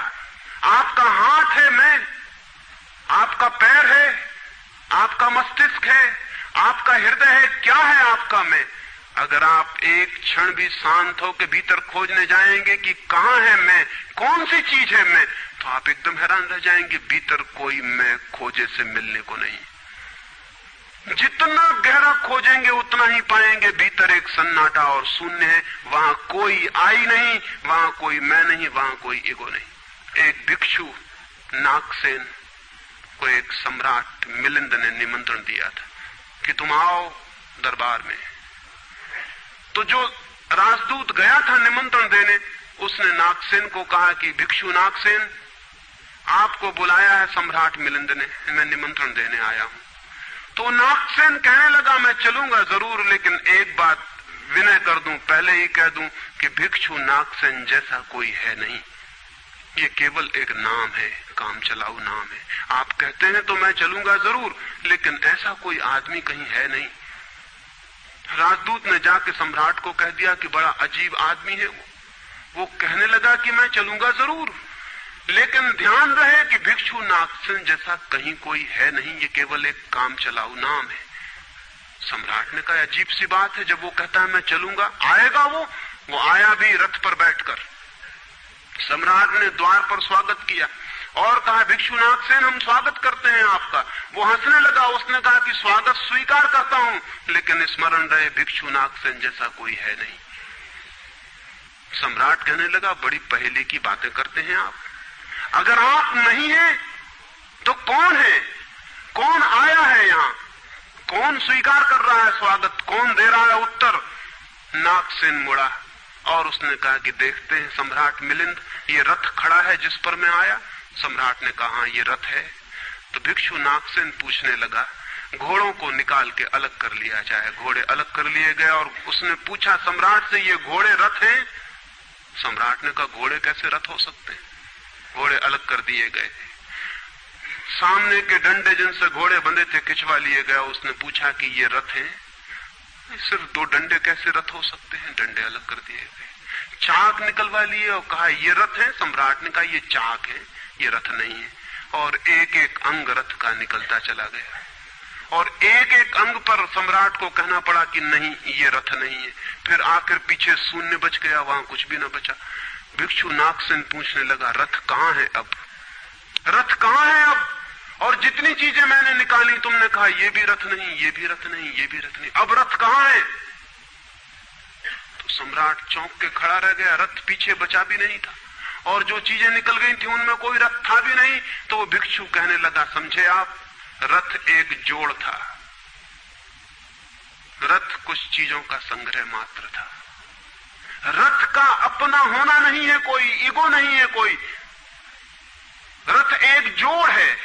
आपका हाथ है मैं, आपका पैर है, आपका मस्तिष्क है, आपका हृदय है, क्या है आपका मैं? अगर आप एक क्षण भी शांत हो के भीतर खोजने जाएंगे कि कहां है मैं, कौन सी चीज है मैं, तो आप एकदम हैरान रह जाएंगे। भीतर कोई मैं खोजे से मिलने को नहीं। जितना गहरा खोजेंगे उतना ही पाएंगे भीतर एक सन्नाटा और शून्य है। वहां कोई आई नहीं, वहां कोई मैं नहीं, वहां कोई ईगो नहीं। एक भिक्षु नागसेन को एक सम्राट मिलिंद ने निमंत्रण दिया था कि तुम आओ दरबार में। तो जो राजदूत गया था निमंत्रण देने, उसने नागसेन को कहा कि भिक्षु नागसेन, आपको बुलाया है सम्राट मिलिंद ने, मैं निमंत्रण देने आया हूं। तो नागसेन कहने लगा मैं चलूंगा जरूर, लेकिन एक बात विनय कर दूं, पहले ही कह दूं कि भिक्षु नागसेन जैसा कोई है नहीं। ये केवल एक नाम है, काम चलाऊ नाम है। आप कहते हैं तो मैं चलूंगा जरूर, लेकिन ऐसा कोई आदमी कहीं है नहीं। राजदूत ने जाके सम्राट को कह दिया कि बड़ा अजीब आदमी है वो कहने लगा कि मैं चलूंगा जरूर, लेकिन ध्यान रहे कि भिक्षु नागसेन जैसा कहीं कोई है नहीं, ये केवल एक काम चलाऊ नाम है। सम्राट ने कहा अजीब सी बात है, जब वो कहता है मैं चलूंगा, आएगा वो आया भी रथ पर बैठकर। सम्राट ने द्वार पर स्वागत किया और कहा भिक्षु नागसेन हम स्वागत करते हैं आपका। वो हंसने लगा, उसने कहा कि स्वागत स्वीकार करता हूं, लेकिन स्मरण रहे भिक्षु नागसेन जैसा कोई है नहीं। सम्राट कहने लगा बड़ी पहेली की बातें करते हैं आप। अगर आप नहीं हैं तो कौन है? कौन आया है यहां? कौन स्वीकार कर रहा है स्वागत? कौन दे रहा है उत्तर? नागसेन मुड़ा और उसने कहा कि देखते हैं सम्राट मिलिंद, ये रथ खड़ा है जिस पर मैं आया। सम्राट ने कहा ये रथ है। तो भिक्षु नागसेन पूछने लगा घोड़ों को निकाल के अलग कर लिया जाए। घोड़े अलग कर लिए गए और उसने पूछा सम्राट से ये घोड़े रथ हैं? सम्राट ने कहा घोड़े कैसे रथ हो सकते हैं? घोड़े अलग कर दिए गए। सामने के डंडे जिनसे घोड़े बंधे थे खिंचवा लिए गए। उसने पूछा कि ये रथ हैं? सिर्फ दो डंडे कैसे रथ हो सकते हैं? डंडे अलग कर दिए गए। चाक निकलवा लिए और कहा ये रथ है? सम्राट ने कहा ये चाक है, ये रथ नहीं है। और एक एक अंग रथ का निकलता चला गया और एक एक अंग पर सम्राट को कहना पड़ा कि नहीं ये रथ नहीं है। फिर आखिर पीछे शून्य बच गया, वहां कुछ भी न बचा। भिक्षु नागसेन पूछने लगा रथ कहां है अब? रथ कहां है अब? और जितनी चीजें मैंने निकाली तुमने कहा ये भी रथ नहीं, ये भी रथ नहीं, ये भी रथ नहीं, अब रथ कहां है? तो सम्राट चौंक के खड़ा रह गया। रथ पीछे बचा भी नहीं था और जो चीजें निकल गई थी उनमें कोई रथ था भी नहीं। तो वो भिक्षु कहने लगा समझे आप, रथ एक जोड़ था, रथ कुछ चीजों का संग्रह मात्र था। रथ का अपना होना नहीं है कोई, ईगो नहीं है कोई। रथ एक जोड़ है।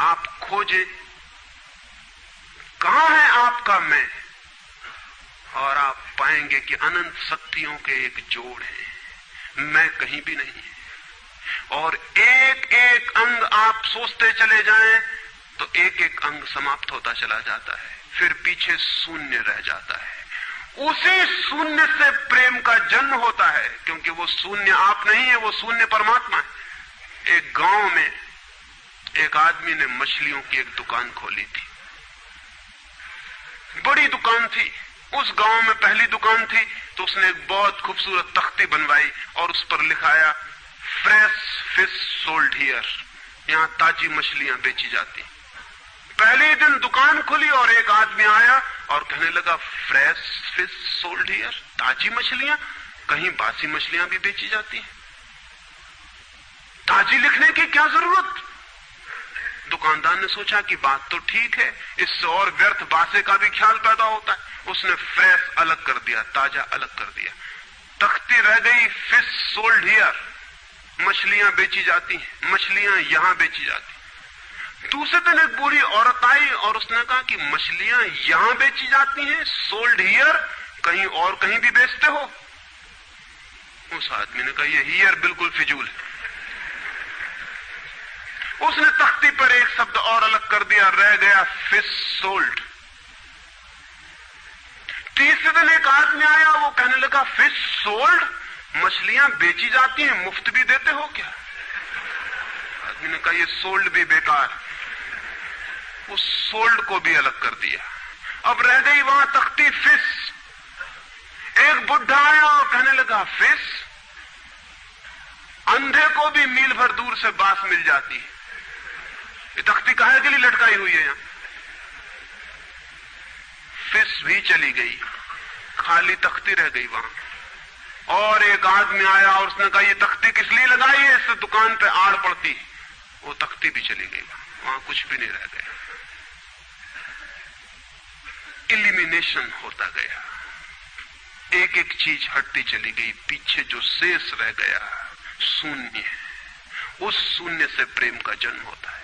आप खोजे कहां है आपका मैं, और आप पाएंगे कि अनंत शक्तियों के एक जोड़ है, मैं कहीं भी नहीं है। और एक एक अंग आप सोचते चले जाएं तो एक एक अंग समाप्त होता चला जाता है। फिर पीछे शून्य रह जाता है। उसी शून्य से प्रेम का जन्म होता है, क्योंकि वो शून्य आप नहीं है, वो शून्य परमात्मा है। एक गांव में एक आदमी ने मछलियों की एक दुकान खोली थी, बड़ी दुकान थी। उस गांव में पहली दुकान थी, तो उसने एक बहुत खूबसूरत तख्ती बनवाई और उस पर लिखाया फ्रेश फिश सोल्ड हियर, यहां ताजी मछलियां बेची जाती। पहले दिन दुकान खुली और एक आदमी आया और कहने लगा फ्रेश फिश सोल्ड हियर, ताजी मछलियां, कहीं बासी मछलियां भी बेची जाती हैं? ताजी लिखने की क्या जरूरत? दुकानदार ने सोचा कि बात तो ठीक है, इससे और व्यर्थ बासे का भी ख्याल पैदा होता है। उसने फ्रेश अलग कर दिया, ताजा अलग कर दिया। तख्ती रह गई फिश सोल्ड हियर, मछलियां बेची जाती हैं, मछलियां यहां बेची जाती। दूसरे दिन एक बूढ़ी औरत आई और उसने कहा कि मछलियां यहां बेची जाती हैं, सोल्ड हियर, कहीं और कहीं भी बेचते हो? उस आदमी ने कहा ये हियर बिल्कुल फिजूल है। उसने तख्ती पर एक शब्द और अलग कर दिया, रह गया फिश सोल्ड। तीसरे दिन एक आदमी आया, वो कहने लगा फिश सोल्ड, मछलियां बेची जाती हैं, मुफ्त भी देते हो क्या? आदमी ने कहा ये सोल्ड भी बेकार। उस सोल्ड को भी अलग कर दिया। अब रह गई वहां तख्ती फिश। एक बुढ़ा आया और कहने लगा फिश, अंधे को भी मील भर दूर से बांस मिल जाती है, ये तख्ती काहे के लिए लटकाई हुई है? यहां फिश भी चली गई, खाली तख्ती रह गई वहां। और एक आदमी आया और उसने कहा ये तख्ती किस लिए लगाई है, इससे दुकान पे आड़ पड़ती। वो तख्ती भी चली गई, वहां कुछ भी नहीं रह गया। इलिमिनेशन होता गया, एक एक चीज हटती चली गई, पीछे जो शेष रह गया शून्य है। उस शून्य से प्रेम का जन्म होता है,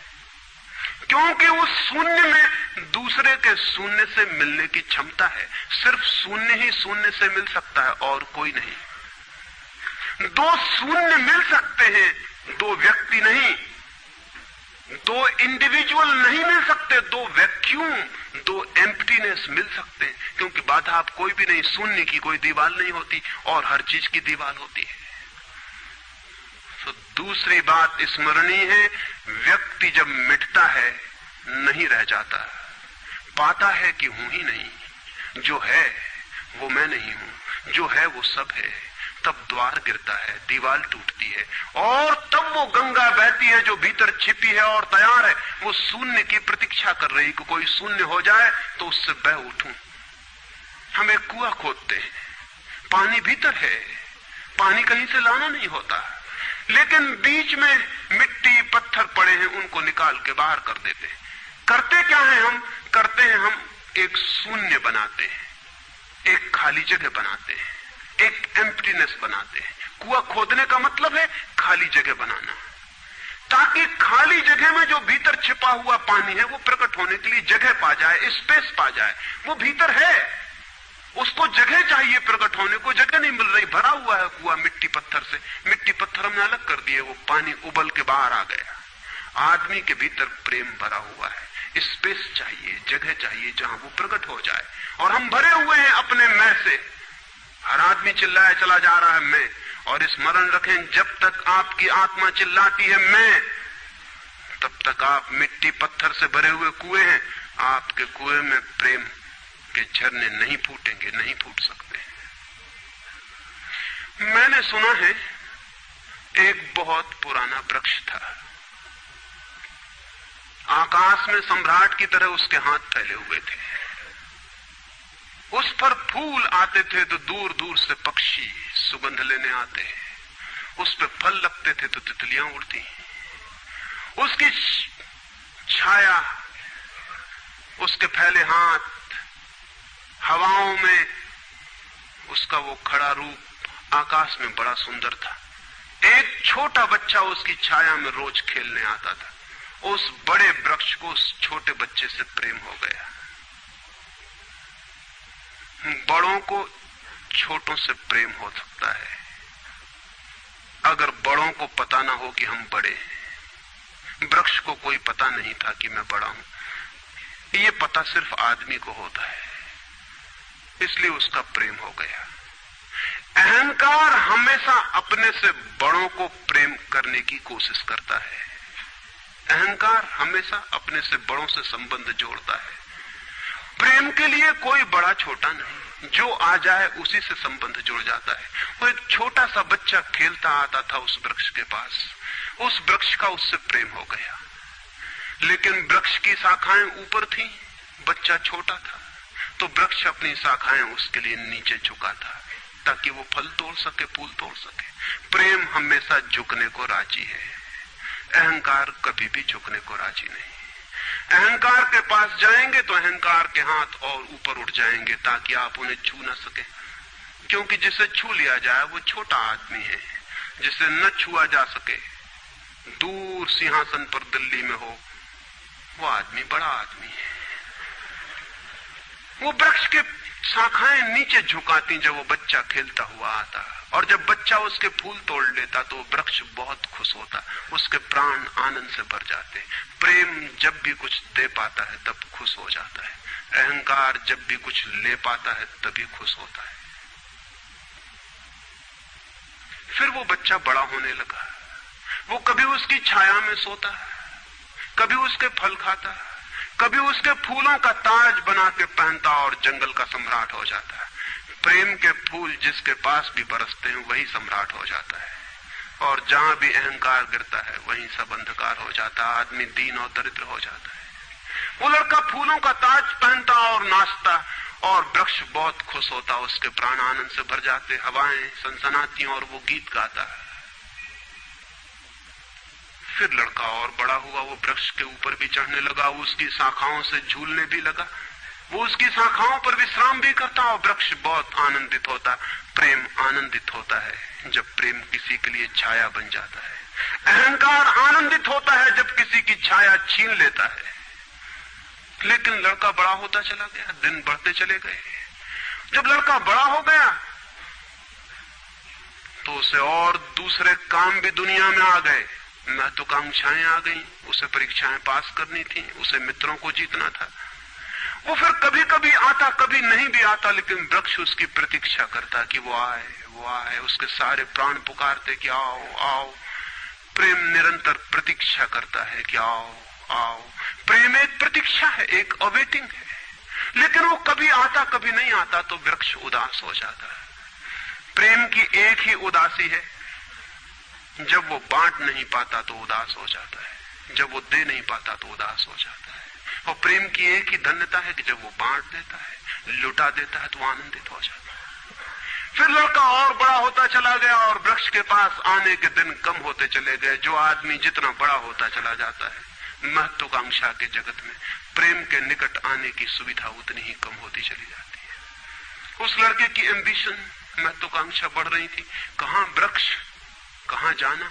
क्योंकि उस शून्य में दूसरे के शून्य से मिलने की क्षमता है। सिर्फ शून्य ही शून्य से मिल सकता है और कोई नहीं। दो शून्य मिल सकते हैं, दो व्यक्ति नहीं, दो इंडिविजुअल नहीं मिल सकते, दो वैक्यूम, दो एम्प्टीनेस मिल सकते हैं, क्योंकि बाधा आप कोई भी नहीं, शून्य की कोई दीवार नहीं होती और हर चीज की दीवार होती है। तो दूसरी बात स्मरणीय है, व्यक्ति जब मिटता है नहीं रह जाता, पाता है कि हूं ही नहीं, जो है वो मैं नहीं हूं, जो है वो सब है। तब द्वार गिरता है, दीवार टूटती है और तब वो गंगा बहती है जो भीतर छिपी है और तैयार है। वो शून्य की प्रतीक्षा कर रही कि कोई शून्य हो जाए तो उससे बह उठूं। हम एक कुआं खोदते हैं, पानी भीतर है, पानी कहीं से लाना नहीं होता, लेकिन बीच में मिट्टी पत्थर पड़े हैं, उनको निकाल के बाहर कर देते हैं। करते क्या है हम? करते हैं हम एक शून्य बनाते हैं, एक खाली जगह बनाते हैं, एक एम्प्टीनेस बनाते हैं। कुआं खोदने का मतलब है खाली जगह बनाना, ताकि खाली जगह में जो भीतर छिपा हुआ पानी है वो प्रकट होने के लिए जगह पा जाए, स्पेस पा जाए। वो भीतर है, उसको जगह चाहिए प्रकट होने को, जगह नहीं मिल रही, भरा हुआ है कुआं मिट्टी पत्थर से। मिट्टी पत्थर हमने अलग कर दिए, वो पानी उबल के बाहर आ गया। आदमी के भीतर प्रेम भरा हुआ है, स्पेस चाहिए, जगह चाहिए जहां वो प्रकट हो जाए। और हम भरे हुए हैं अपने मैं से। हर आदमी चिल्लाया चला जा रहा है मैं, और स्मरण रखें जब तक आपकी आत्मा चिल्लाती है मैं, तब तक आप मिट्टी पत्थर से भरे हुए कुएं हैं। आपके कुएं में प्रेम के झरने नहीं फूटेंगे, नहीं फूट सकते। मैंने सुना है एक बहुत पुराना वृक्ष था, आकाश में सम्राट की तरह उसके हाथ फैले हुए थे। उस पर फूल आते थे तो दूर दूर से पक्षी सुगंध लेने आते, उस पर फल लगते थे तो तितलियां उड़ती। उसकी छाया, उसके फैले हाथ, हवाओं में उसका वो खड़ा रूप आकाश में बड़ा सुंदर था। एक छोटा बच्चा उसकी छाया में रोज खेलने आता था। उस बड़े वृक्ष को उस छोटे बच्चे से प्रेम हो गया। बड़ों को छोटों से प्रेम हो सकता है अगर बड़ों को पता ना हो कि हम बड़े हैं। वृक्ष को कोई पता नहीं था कि मैं बड़ा हूं। ये पता सिर्फ आदमी को होता है, इसलिए उसका प्रेम हो गया। अहंकार हमेशा अपने से बड़ों को प्रेम करने की कोशिश करता है। अहंकार हमेशा अपने से बड़ों से संबंध जोड़ता है। प्रेम के लिए कोई बड़ा छोटा नहीं, जो आ जाए उसी से संबंध जुड़ जाता है। वो एक छोटा सा बच्चा खेलता आता था उस वृक्ष के पास, उस वृक्ष का उससे प्रेम हो गया, लेकिन वृक्ष की शाखाएं ऊपर थीं, बच्चा छोटा था, तो वृक्ष अपनी शाखाएं उसके लिए नीचे झुका था ताकि वो फल तोड़ सके, फूल तोड़ सके। प्रेम हमेशा झुकने को राजी है, अहंकार कभी भी झुकने को राजी नहीं। अहंकार के पास जाएंगे तो अहंकार के हाथ और ऊपर उठ जाएंगे ताकि आप उन्हें छू न सके, क्योंकि जिसे छू लिया जाए वो छोटा आदमी है, जिसे न छुआ जा सके, दूर सिंहासन पर दिल्ली में हो, वो आदमी बड़ा आदमी है। वो वृक्ष के शाखाएं नीचे झुकाती जब वो बच्चा खेलता हुआ आता, और जब बच्चा उसके फूल तोड़ लेता तो वृक्ष बहुत खुश होता, उसके प्राण आनंद से भर जाते। प्रेम जब भी कुछ दे पाता है तब खुश हो जाता है, अहंकार जब भी कुछ ले पाता है तभी खुश होता है। फिर वो बच्चा बड़ा होने लगा, वो कभी उसकी छाया में सोता, कभी उसके फल खाता, कभी उसके फूलों का ताज बना के पहनता और जंगल का सम्राट हो जाता है। प्रेम के फूल जिसके पास भी बरसते हैं वही सम्राट हो जाता है, और जहां भी अहंकार गिरता है वहीं सब अंधकार हो जाता है, आदमी दीन और दरिद्र हो जाता है। वो लड़का फूलों का ताज पहनता और नाचता, और वृक्ष बहुत खुश होता, उसके प्राण आनंद से भर जाते, हवाएं सनसनाती और वो गीत गाता है। फिर लड़का और बड़ा हुआ, वो वृक्ष के ऊपर भी चढ़ने लगा, उसकी शाखाओं से झूलने भी लगा, वो उसकी शाखाओं पर विश्राम भी करता, और वृक्ष बहुत आनंदित होता। प्रेम आनंदित होता है जब प्रेम किसी के लिए छाया बन जाता है। अहंकार आनंदित होता है जब किसी की छाया छीन लेता है। लेकिन लड़का बड़ा होता चला गया, दिन बढ़ते चले गए। जब लड़का बड़ा हो गया तो उसे और दूसरे काम भी दुनिया में आ गए, महत्वाकांक्षाएं आ गई, उसे परीक्षाएं पास करनी थी, उसे मित्रों को जीतना था। वो फिर कभी कभी आता, कभी नहीं भी आता, लेकिन वृक्ष उसकी प्रतीक्षा करता कि वो आए, वो आए। उसके सारे प्राण पुकारते कि आओ आओ। प्रेम निरंतर प्रतीक्षा करता है कि आओ आओ। प्रेम एक प्रतीक्षा है, एक अवेटिंग है, लेकिन वो कभी आता कभी नहीं आता, तो वृक्ष उदास हो जाता है। प्रेम की एक ही उदासी है, जब वो बांट नहीं पाता तो उदास हो जाता है, जब वो दे नहीं पाता तो उदास हो जाता है। और प्रेम की एक ही धन्यता है कि जब वो बांट देता है, लुटा देता है, तो आनंदित हो जाता है। फिर लड़का और बड़ा होता चला गया, और वृक्ष के पास आने के दिन कम होते चले गए। जो आदमी जितना बड़ा होता चला जाता है, महत्वाकांक्षा के जगत में प्रेम के निकट आने की सुविधा उतनी ही कम होती चली जाती है। उस लड़के की एम्बिशन, महत्वाकांक्षा बढ़ रही थी, कहां वृक्ष, कहां जाना।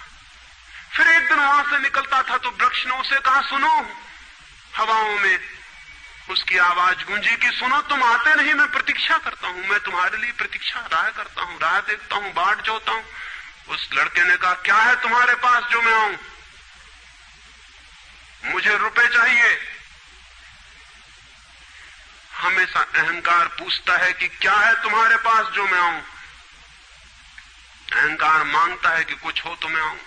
फिर एक दिन वहां से निकलता था तो वृक्ष ने उसे कहा, सुनो। हवाओं में उसकी आवाज गूंजी कि सुनो, तुम आते नहीं, मैं प्रतीक्षा करता हूं, मैं तुम्हारे लिए प्रतीक्षा राह करता हूं, राह देखता हूं, बाट जोता हूं। उस लड़के ने कहा, क्या है तुम्हारे पास जो मैं आऊं? मुझे रुपए चाहिए। हमेशा अहंकार पूछता है कि क्या है तुम्हारे पास जो मैं आऊं। अहंकार मांगता है कि कुछ हो तो मैं आऊं,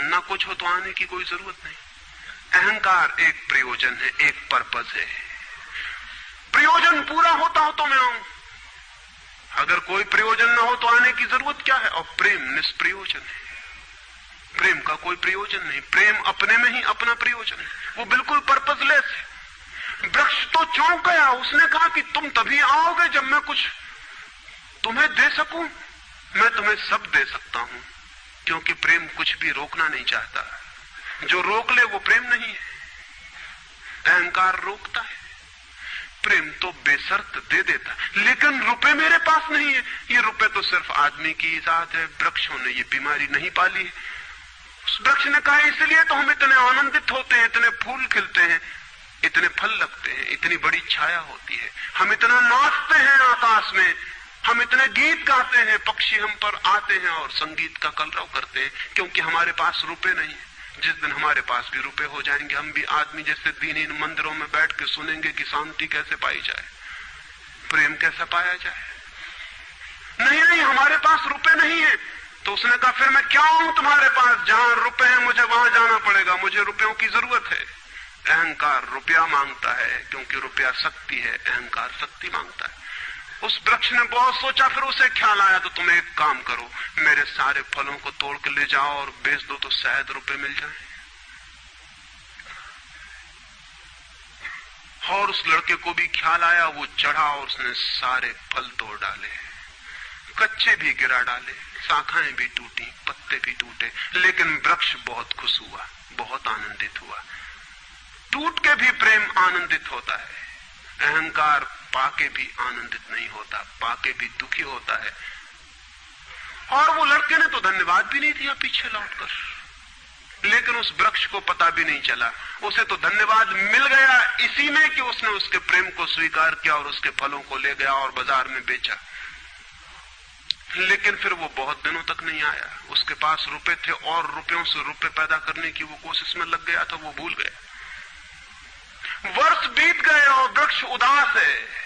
ना कुछ हो तो आने की कोई जरूरत नहीं। अहंकार एक प्रयोजन है, एक पर्पस है। प्रयोजन पूरा होता हो तो मैं आऊं, अगर कोई प्रयोजन ना हो तो आने की जरूरत क्या है। और प्रेम निष्प्रयोजन है, प्रेम का कोई प्रयोजन नहीं। प्रेम अपने में ही अपना प्रयोजन है, वो बिल्कुल पर्पसलेस है। वृक्ष तो चौंक गया, उसने कहा कि तुम तभी आओगे जब मैं कुछ तुम्हें दे सकूं। मैं तुम्हें सब दे सकता हूं, क्योंकि प्रेम कुछ भी रोकना नहीं चाहता। जो रोक ले वो प्रेम नहीं है। अहंकार रोकता है, प्रेम तो बेशर्त दे देता। लेकिन रुपए मेरे पास नहीं है। ये रुपए तो सिर्फ आदमी की इजाद है, वृक्षों ने ये बीमारी नहीं पाली है। उस वृक्ष ने कहा, इसलिए तो हम इतने आनंदित होते हैं, इतने फूल खिलते हैं, इतने फल लगते हैं, इतनी बड़ी छाया होती है, हम इतना नाचते हैं आकाश में, हम इतने गीत गाते हैं, पक्षी हम पर आते हैं और संगीत का कलरव करते हैं, क्योंकि हमारे पास रुपए नहीं है। जिस दिन हमारे पास भी रुपए हो जाएंगे, हम भी आदमी जैसे दीनहीन मंदिरों में बैठ के सुनेंगे कि शांति कैसे पाई जाए, प्रेम कैसे पाया जाए। नहीं नहीं, हमारे पास रुपए नहीं है। तो उसने कहा फिर मैं क्या हूं तुम्हारे पास? जहां रुपए हैं मुझे वहां जाना पड़ेगा, मुझे रुपयों की जरूरत है। अहंकार रुपया मांगता है क्योंकि रुपया शक्ति है, अहंकार शक्ति मांगता है। उस वृक्ष ने बहुत सोचा, फिर उसे ख्याल आया तो तुम एक काम करो, मेरे सारे फलों को तोड़ के ले जाओ और बेच दो तो शायद रुपए मिल जाएं। और उस लड़के को भी ख्याल आया, वो चढ़ा और उसने सारे फल तोड़ डाले, कच्चे भी गिरा डाले, शाखाएं भी टूटी, पत्ते भी टूटे, लेकिन वृक्ष बहुत खुश हुआ, बहुत आनंदित हुआ। टूट के भी प्रेम आनंदित होता है, अहंकार पाके भी आनंदित नहीं होता, पाके भी दुखी होता है। और वो लड़के ने तो धन्यवाद भी नहीं दिया पीछे लौटकर, लेकिन उस वृक्ष को पता भी नहीं चला, उसे तो धन्यवाद मिल गया इसी में कि उसने उसके प्रेम को स्वीकार किया और उसके फलों को ले गया और बाजार में बेचा। लेकिन फिर वो बहुत दिनों तक नहीं आया। उसके पास रुपए थे और रुपयों से रुपए पैदा करने की वो कोशिश में लग गया था, वो भूल गया। वर्ष बीत गए और वृक्ष उदास है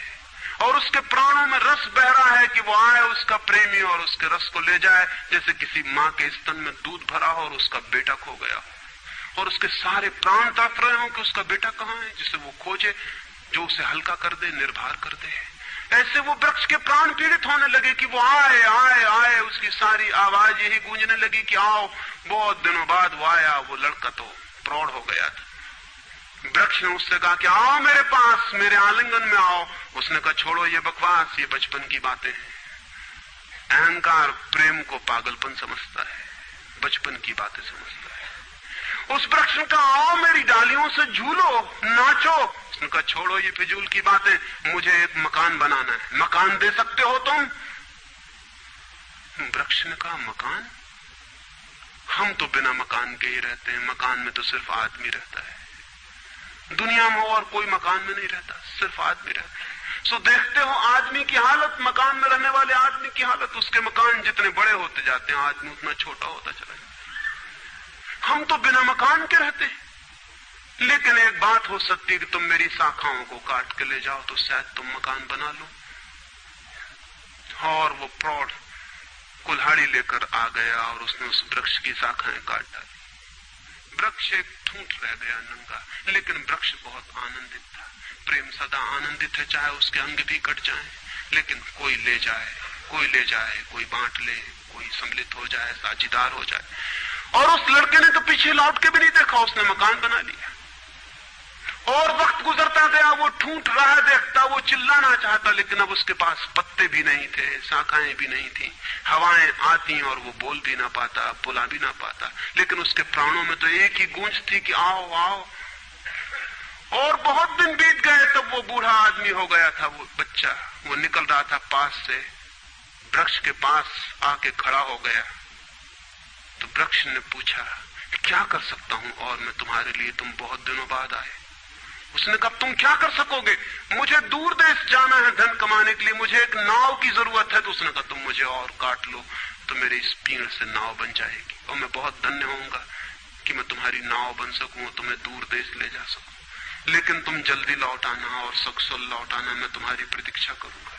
और उसके प्राणों में रस बह रहा है कि वो आए उसका प्रेमी और उसके रस को ले जाए, जैसे किसी मां के स्तन में दूध भरा हो और उसका बेटा खो गया हो और उसके सारे प्राण तड़प रहे हो कि उसका बेटा कहां है, जिसे वो खोजे, जो उसे हल्का कर दे, निर्भर कर दे। ऐसे वो वृक्ष के प्राण पीड़ित होने लगे कि वो आए आए आए, उसकी सारी आवाज यही गूंजने लगी कि आओ। बहुत दिनों बाद वो आया, वो लड़का तो प्रौढ़ हो गया था। वृक्ष ने उससे कहा कि आओ मेरे पास, मेरे आलिंगन में आओ। उसने कहा छोड़ो ये बकवास, ये बचपन की बातें हैं। अहंकार प्रेम को पागलपन समझता है, बचपन की बातें समझता है। उस वृक्ष ने कहा आओ मेरी डालियों से झूलो, नाचो। उसने कहा छोड़ो ये फिजूल की बातें, मुझे एक मकान बनाना है। मकान दे सकते हो तुम? वृक्ष ने कहा मकान? हम तो बिना मकान के ही रहते हैं, मकान में तो सिर्फ आदमी रहता है। दुनिया में और कोई मकान में नहीं रहता, सिर्फ आदमी रहता है। सो देखते हो आदमी की हालत, मकान में रहने वाले आदमी की हालत। उसके मकान जितने बड़े होते जाते हैं, आदमी उतना छोटा होता चला जाता है। हम तो बिना मकान के रहते हैं। लेकिन एक बात हो सकती है कि तुम मेरी शाखाओं को काट के ले जाओ तो शायद तुम मकान बना लो। और वो प्रौढ़ कुल्हाड़ी लेकर आ गया और उसने उस वृक्ष की शाखाएं काट डाली। वृक्ष एक ठूंठ रह गया नंगा, लेकिन वृक्ष बहुत आनंदित था। प्रेम सदा आनंदित है, चाहे उसके अंग भी कट जाएं, लेकिन कोई ले जाए, कोई ले जाए, कोई बांट ले, कोई सम्मिलित हो जाए, साझीदार हो जाए। और उस लड़के ने तो पीछे लौट के भी नहीं देखा, उसने मकान बना लिया। और वक्त गुजरता गया, वो ठूंठ रहा देखता, वो चिल्लाना चाहता, लेकिन अब उसके पास पत्ते भी नहीं थे, शाखाएं भी नहीं थी, हवाएं आती और वो बोल भी ना पाता, बुला भी ना पाता। लेकिन उसके प्राणों में तो एक ही गूंज थी कि आओ आओ। और बहुत दिन बीत गए, तब वो बूढ़ा आदमी हो गया था। वो बच्चा वो निकल रहा था पास से, वृक्ष के पास आके खड़ा हो गया। तो वृक्ष ने पूछा क्या कर सकता हूं और मैं तुम्हारे लिए, तुम बहुत दिनों बाद आए। उसने कहा तुम क्या कर सकोगे? मुझे दूर देश जाना है धन कमाने के लिए, मुझे एक नाव की जरूरत है। तो उसने कहा तुम मुझे और काट लो तो मेरी इस पीड़ से नाव बन जाएगी और मैं बहुत धन्य होऊंगा कि मैं तुम्हारी नाव बन सकूं, तुम्हें दूर देश ले जा सकूं। लेकिन तुम जल्दी लौट आना और सकुशल लौट आना, मैं तुम्हारी प्रतीक्षा करूंगा।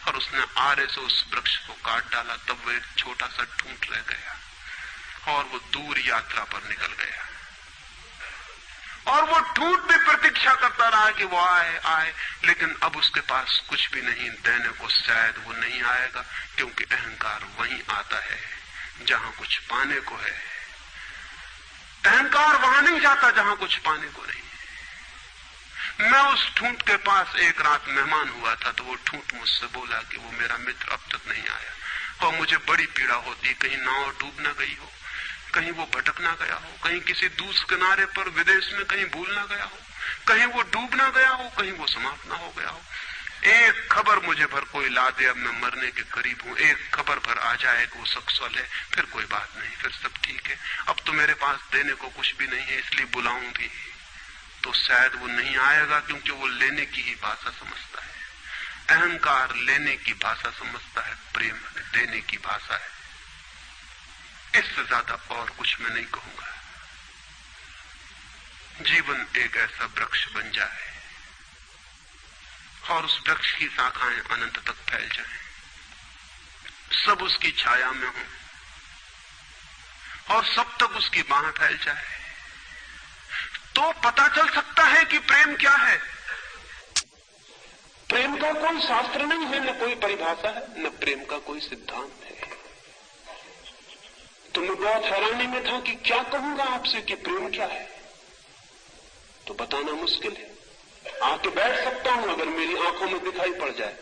और उसने आरे से उस वृक्ष को काट डाला। तब वो एक छोटा सा ठूंठ रह गया और वो दूर यात्रा पर निकल गया। और वो ठूंठ भी प्रतीक्षा करता रहा कि वो आए आए, लेकिन अब उसके पास कुछ भी नहीं देने को। शायद वो नहीं आएगा, क्योंकि अहंकार वहीं आता है जहां कुछ पाने को है। अहंकार वहां नहीं जाता जहां कुछ पाने को नहीं। मैं उस ठूंठ के पास एक रात मेहमान हुआ था, तो वो ठूंठ मुझसे बोला कि वो मेरा मित्र अब तक नहीं आया और मुझे बड़ी पीड़ा होती, कहीं नाव डूब ना गई हो, कहीं वो भटक ना गया हो, कहीं किसी दूसरे किनारे पर विदेश में कहीं भूल ना गया हो, कहीं वो डूब ना गया हो, कहीं वो समाप्त ना हो गया हो। एक खबर मुझे भर कोई ला दे, अब मैं मरने के करीब हूं। एक खबर भर आ जाए कि वो सकुशल है, फिर कोई बात नहीं, फिर सब ठीक है। अब तो मेरे पास देने को कुछ भी नहीं है, इसलिए बुलाऊं भी तो शायद वो नहीं आएगा, क्योंकि वो लेने की ही भाषा समझता है। अहंकार लेने की भाषा समझता है, प्रेम देने की भाषा है। इससे ज्यादा और कुछ मैं नहीं कहूंगा। जीवन एक ऐसा वृक्ष बन जाए और उस वृक्ष की शाखाएं अनंत तक फैल जाएं, सब उसकी छाया में हो और सब तक उसकी बाह फैल जाए, तो पता चल सकता है कि प्रेम क्या है। प्रेम का कोई शास्त्र नहीं है, न कोई परिभाषा है, न प्रेम का कोई सिद्धांत है। तो मैं बहुत हैरानी में था कि क्या कहूंगा आपसे कि प्रेम क्या है, तो बताना मुश्किल है। आके बैठ सकता हूं, अगर मेरी आंखों में दिखाई पड़ जाए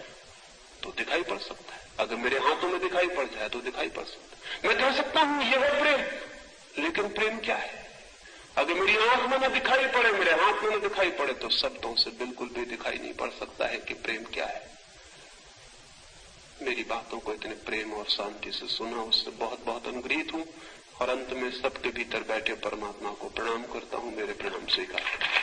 तो दिखाई पड़ सकता है, अगर मेरे हाथों में दिखाई पड़ जाए तो दिखाई पड़ सकता है। मैं कह सकता हूं यह है प्रेम, लेकिन प्रेम क्या है? अगर मेरी आंख में न दिखाई पड़े, मेरे हाथ में न दिखाई पड़े, तो शब्दों से बिल्कुल भी दिखाई नहीं पड़ सकता है कि प्रेम क्या है। मेरी बातों को इतने प्रेम और शांति से सुना, उससे बहुत बहुत अनुग्रहित हूं और अंत में सबके भीतर बैठे परमात्मा को प्रणाम करता हूं। मेरे प्रणाम स्वीकार।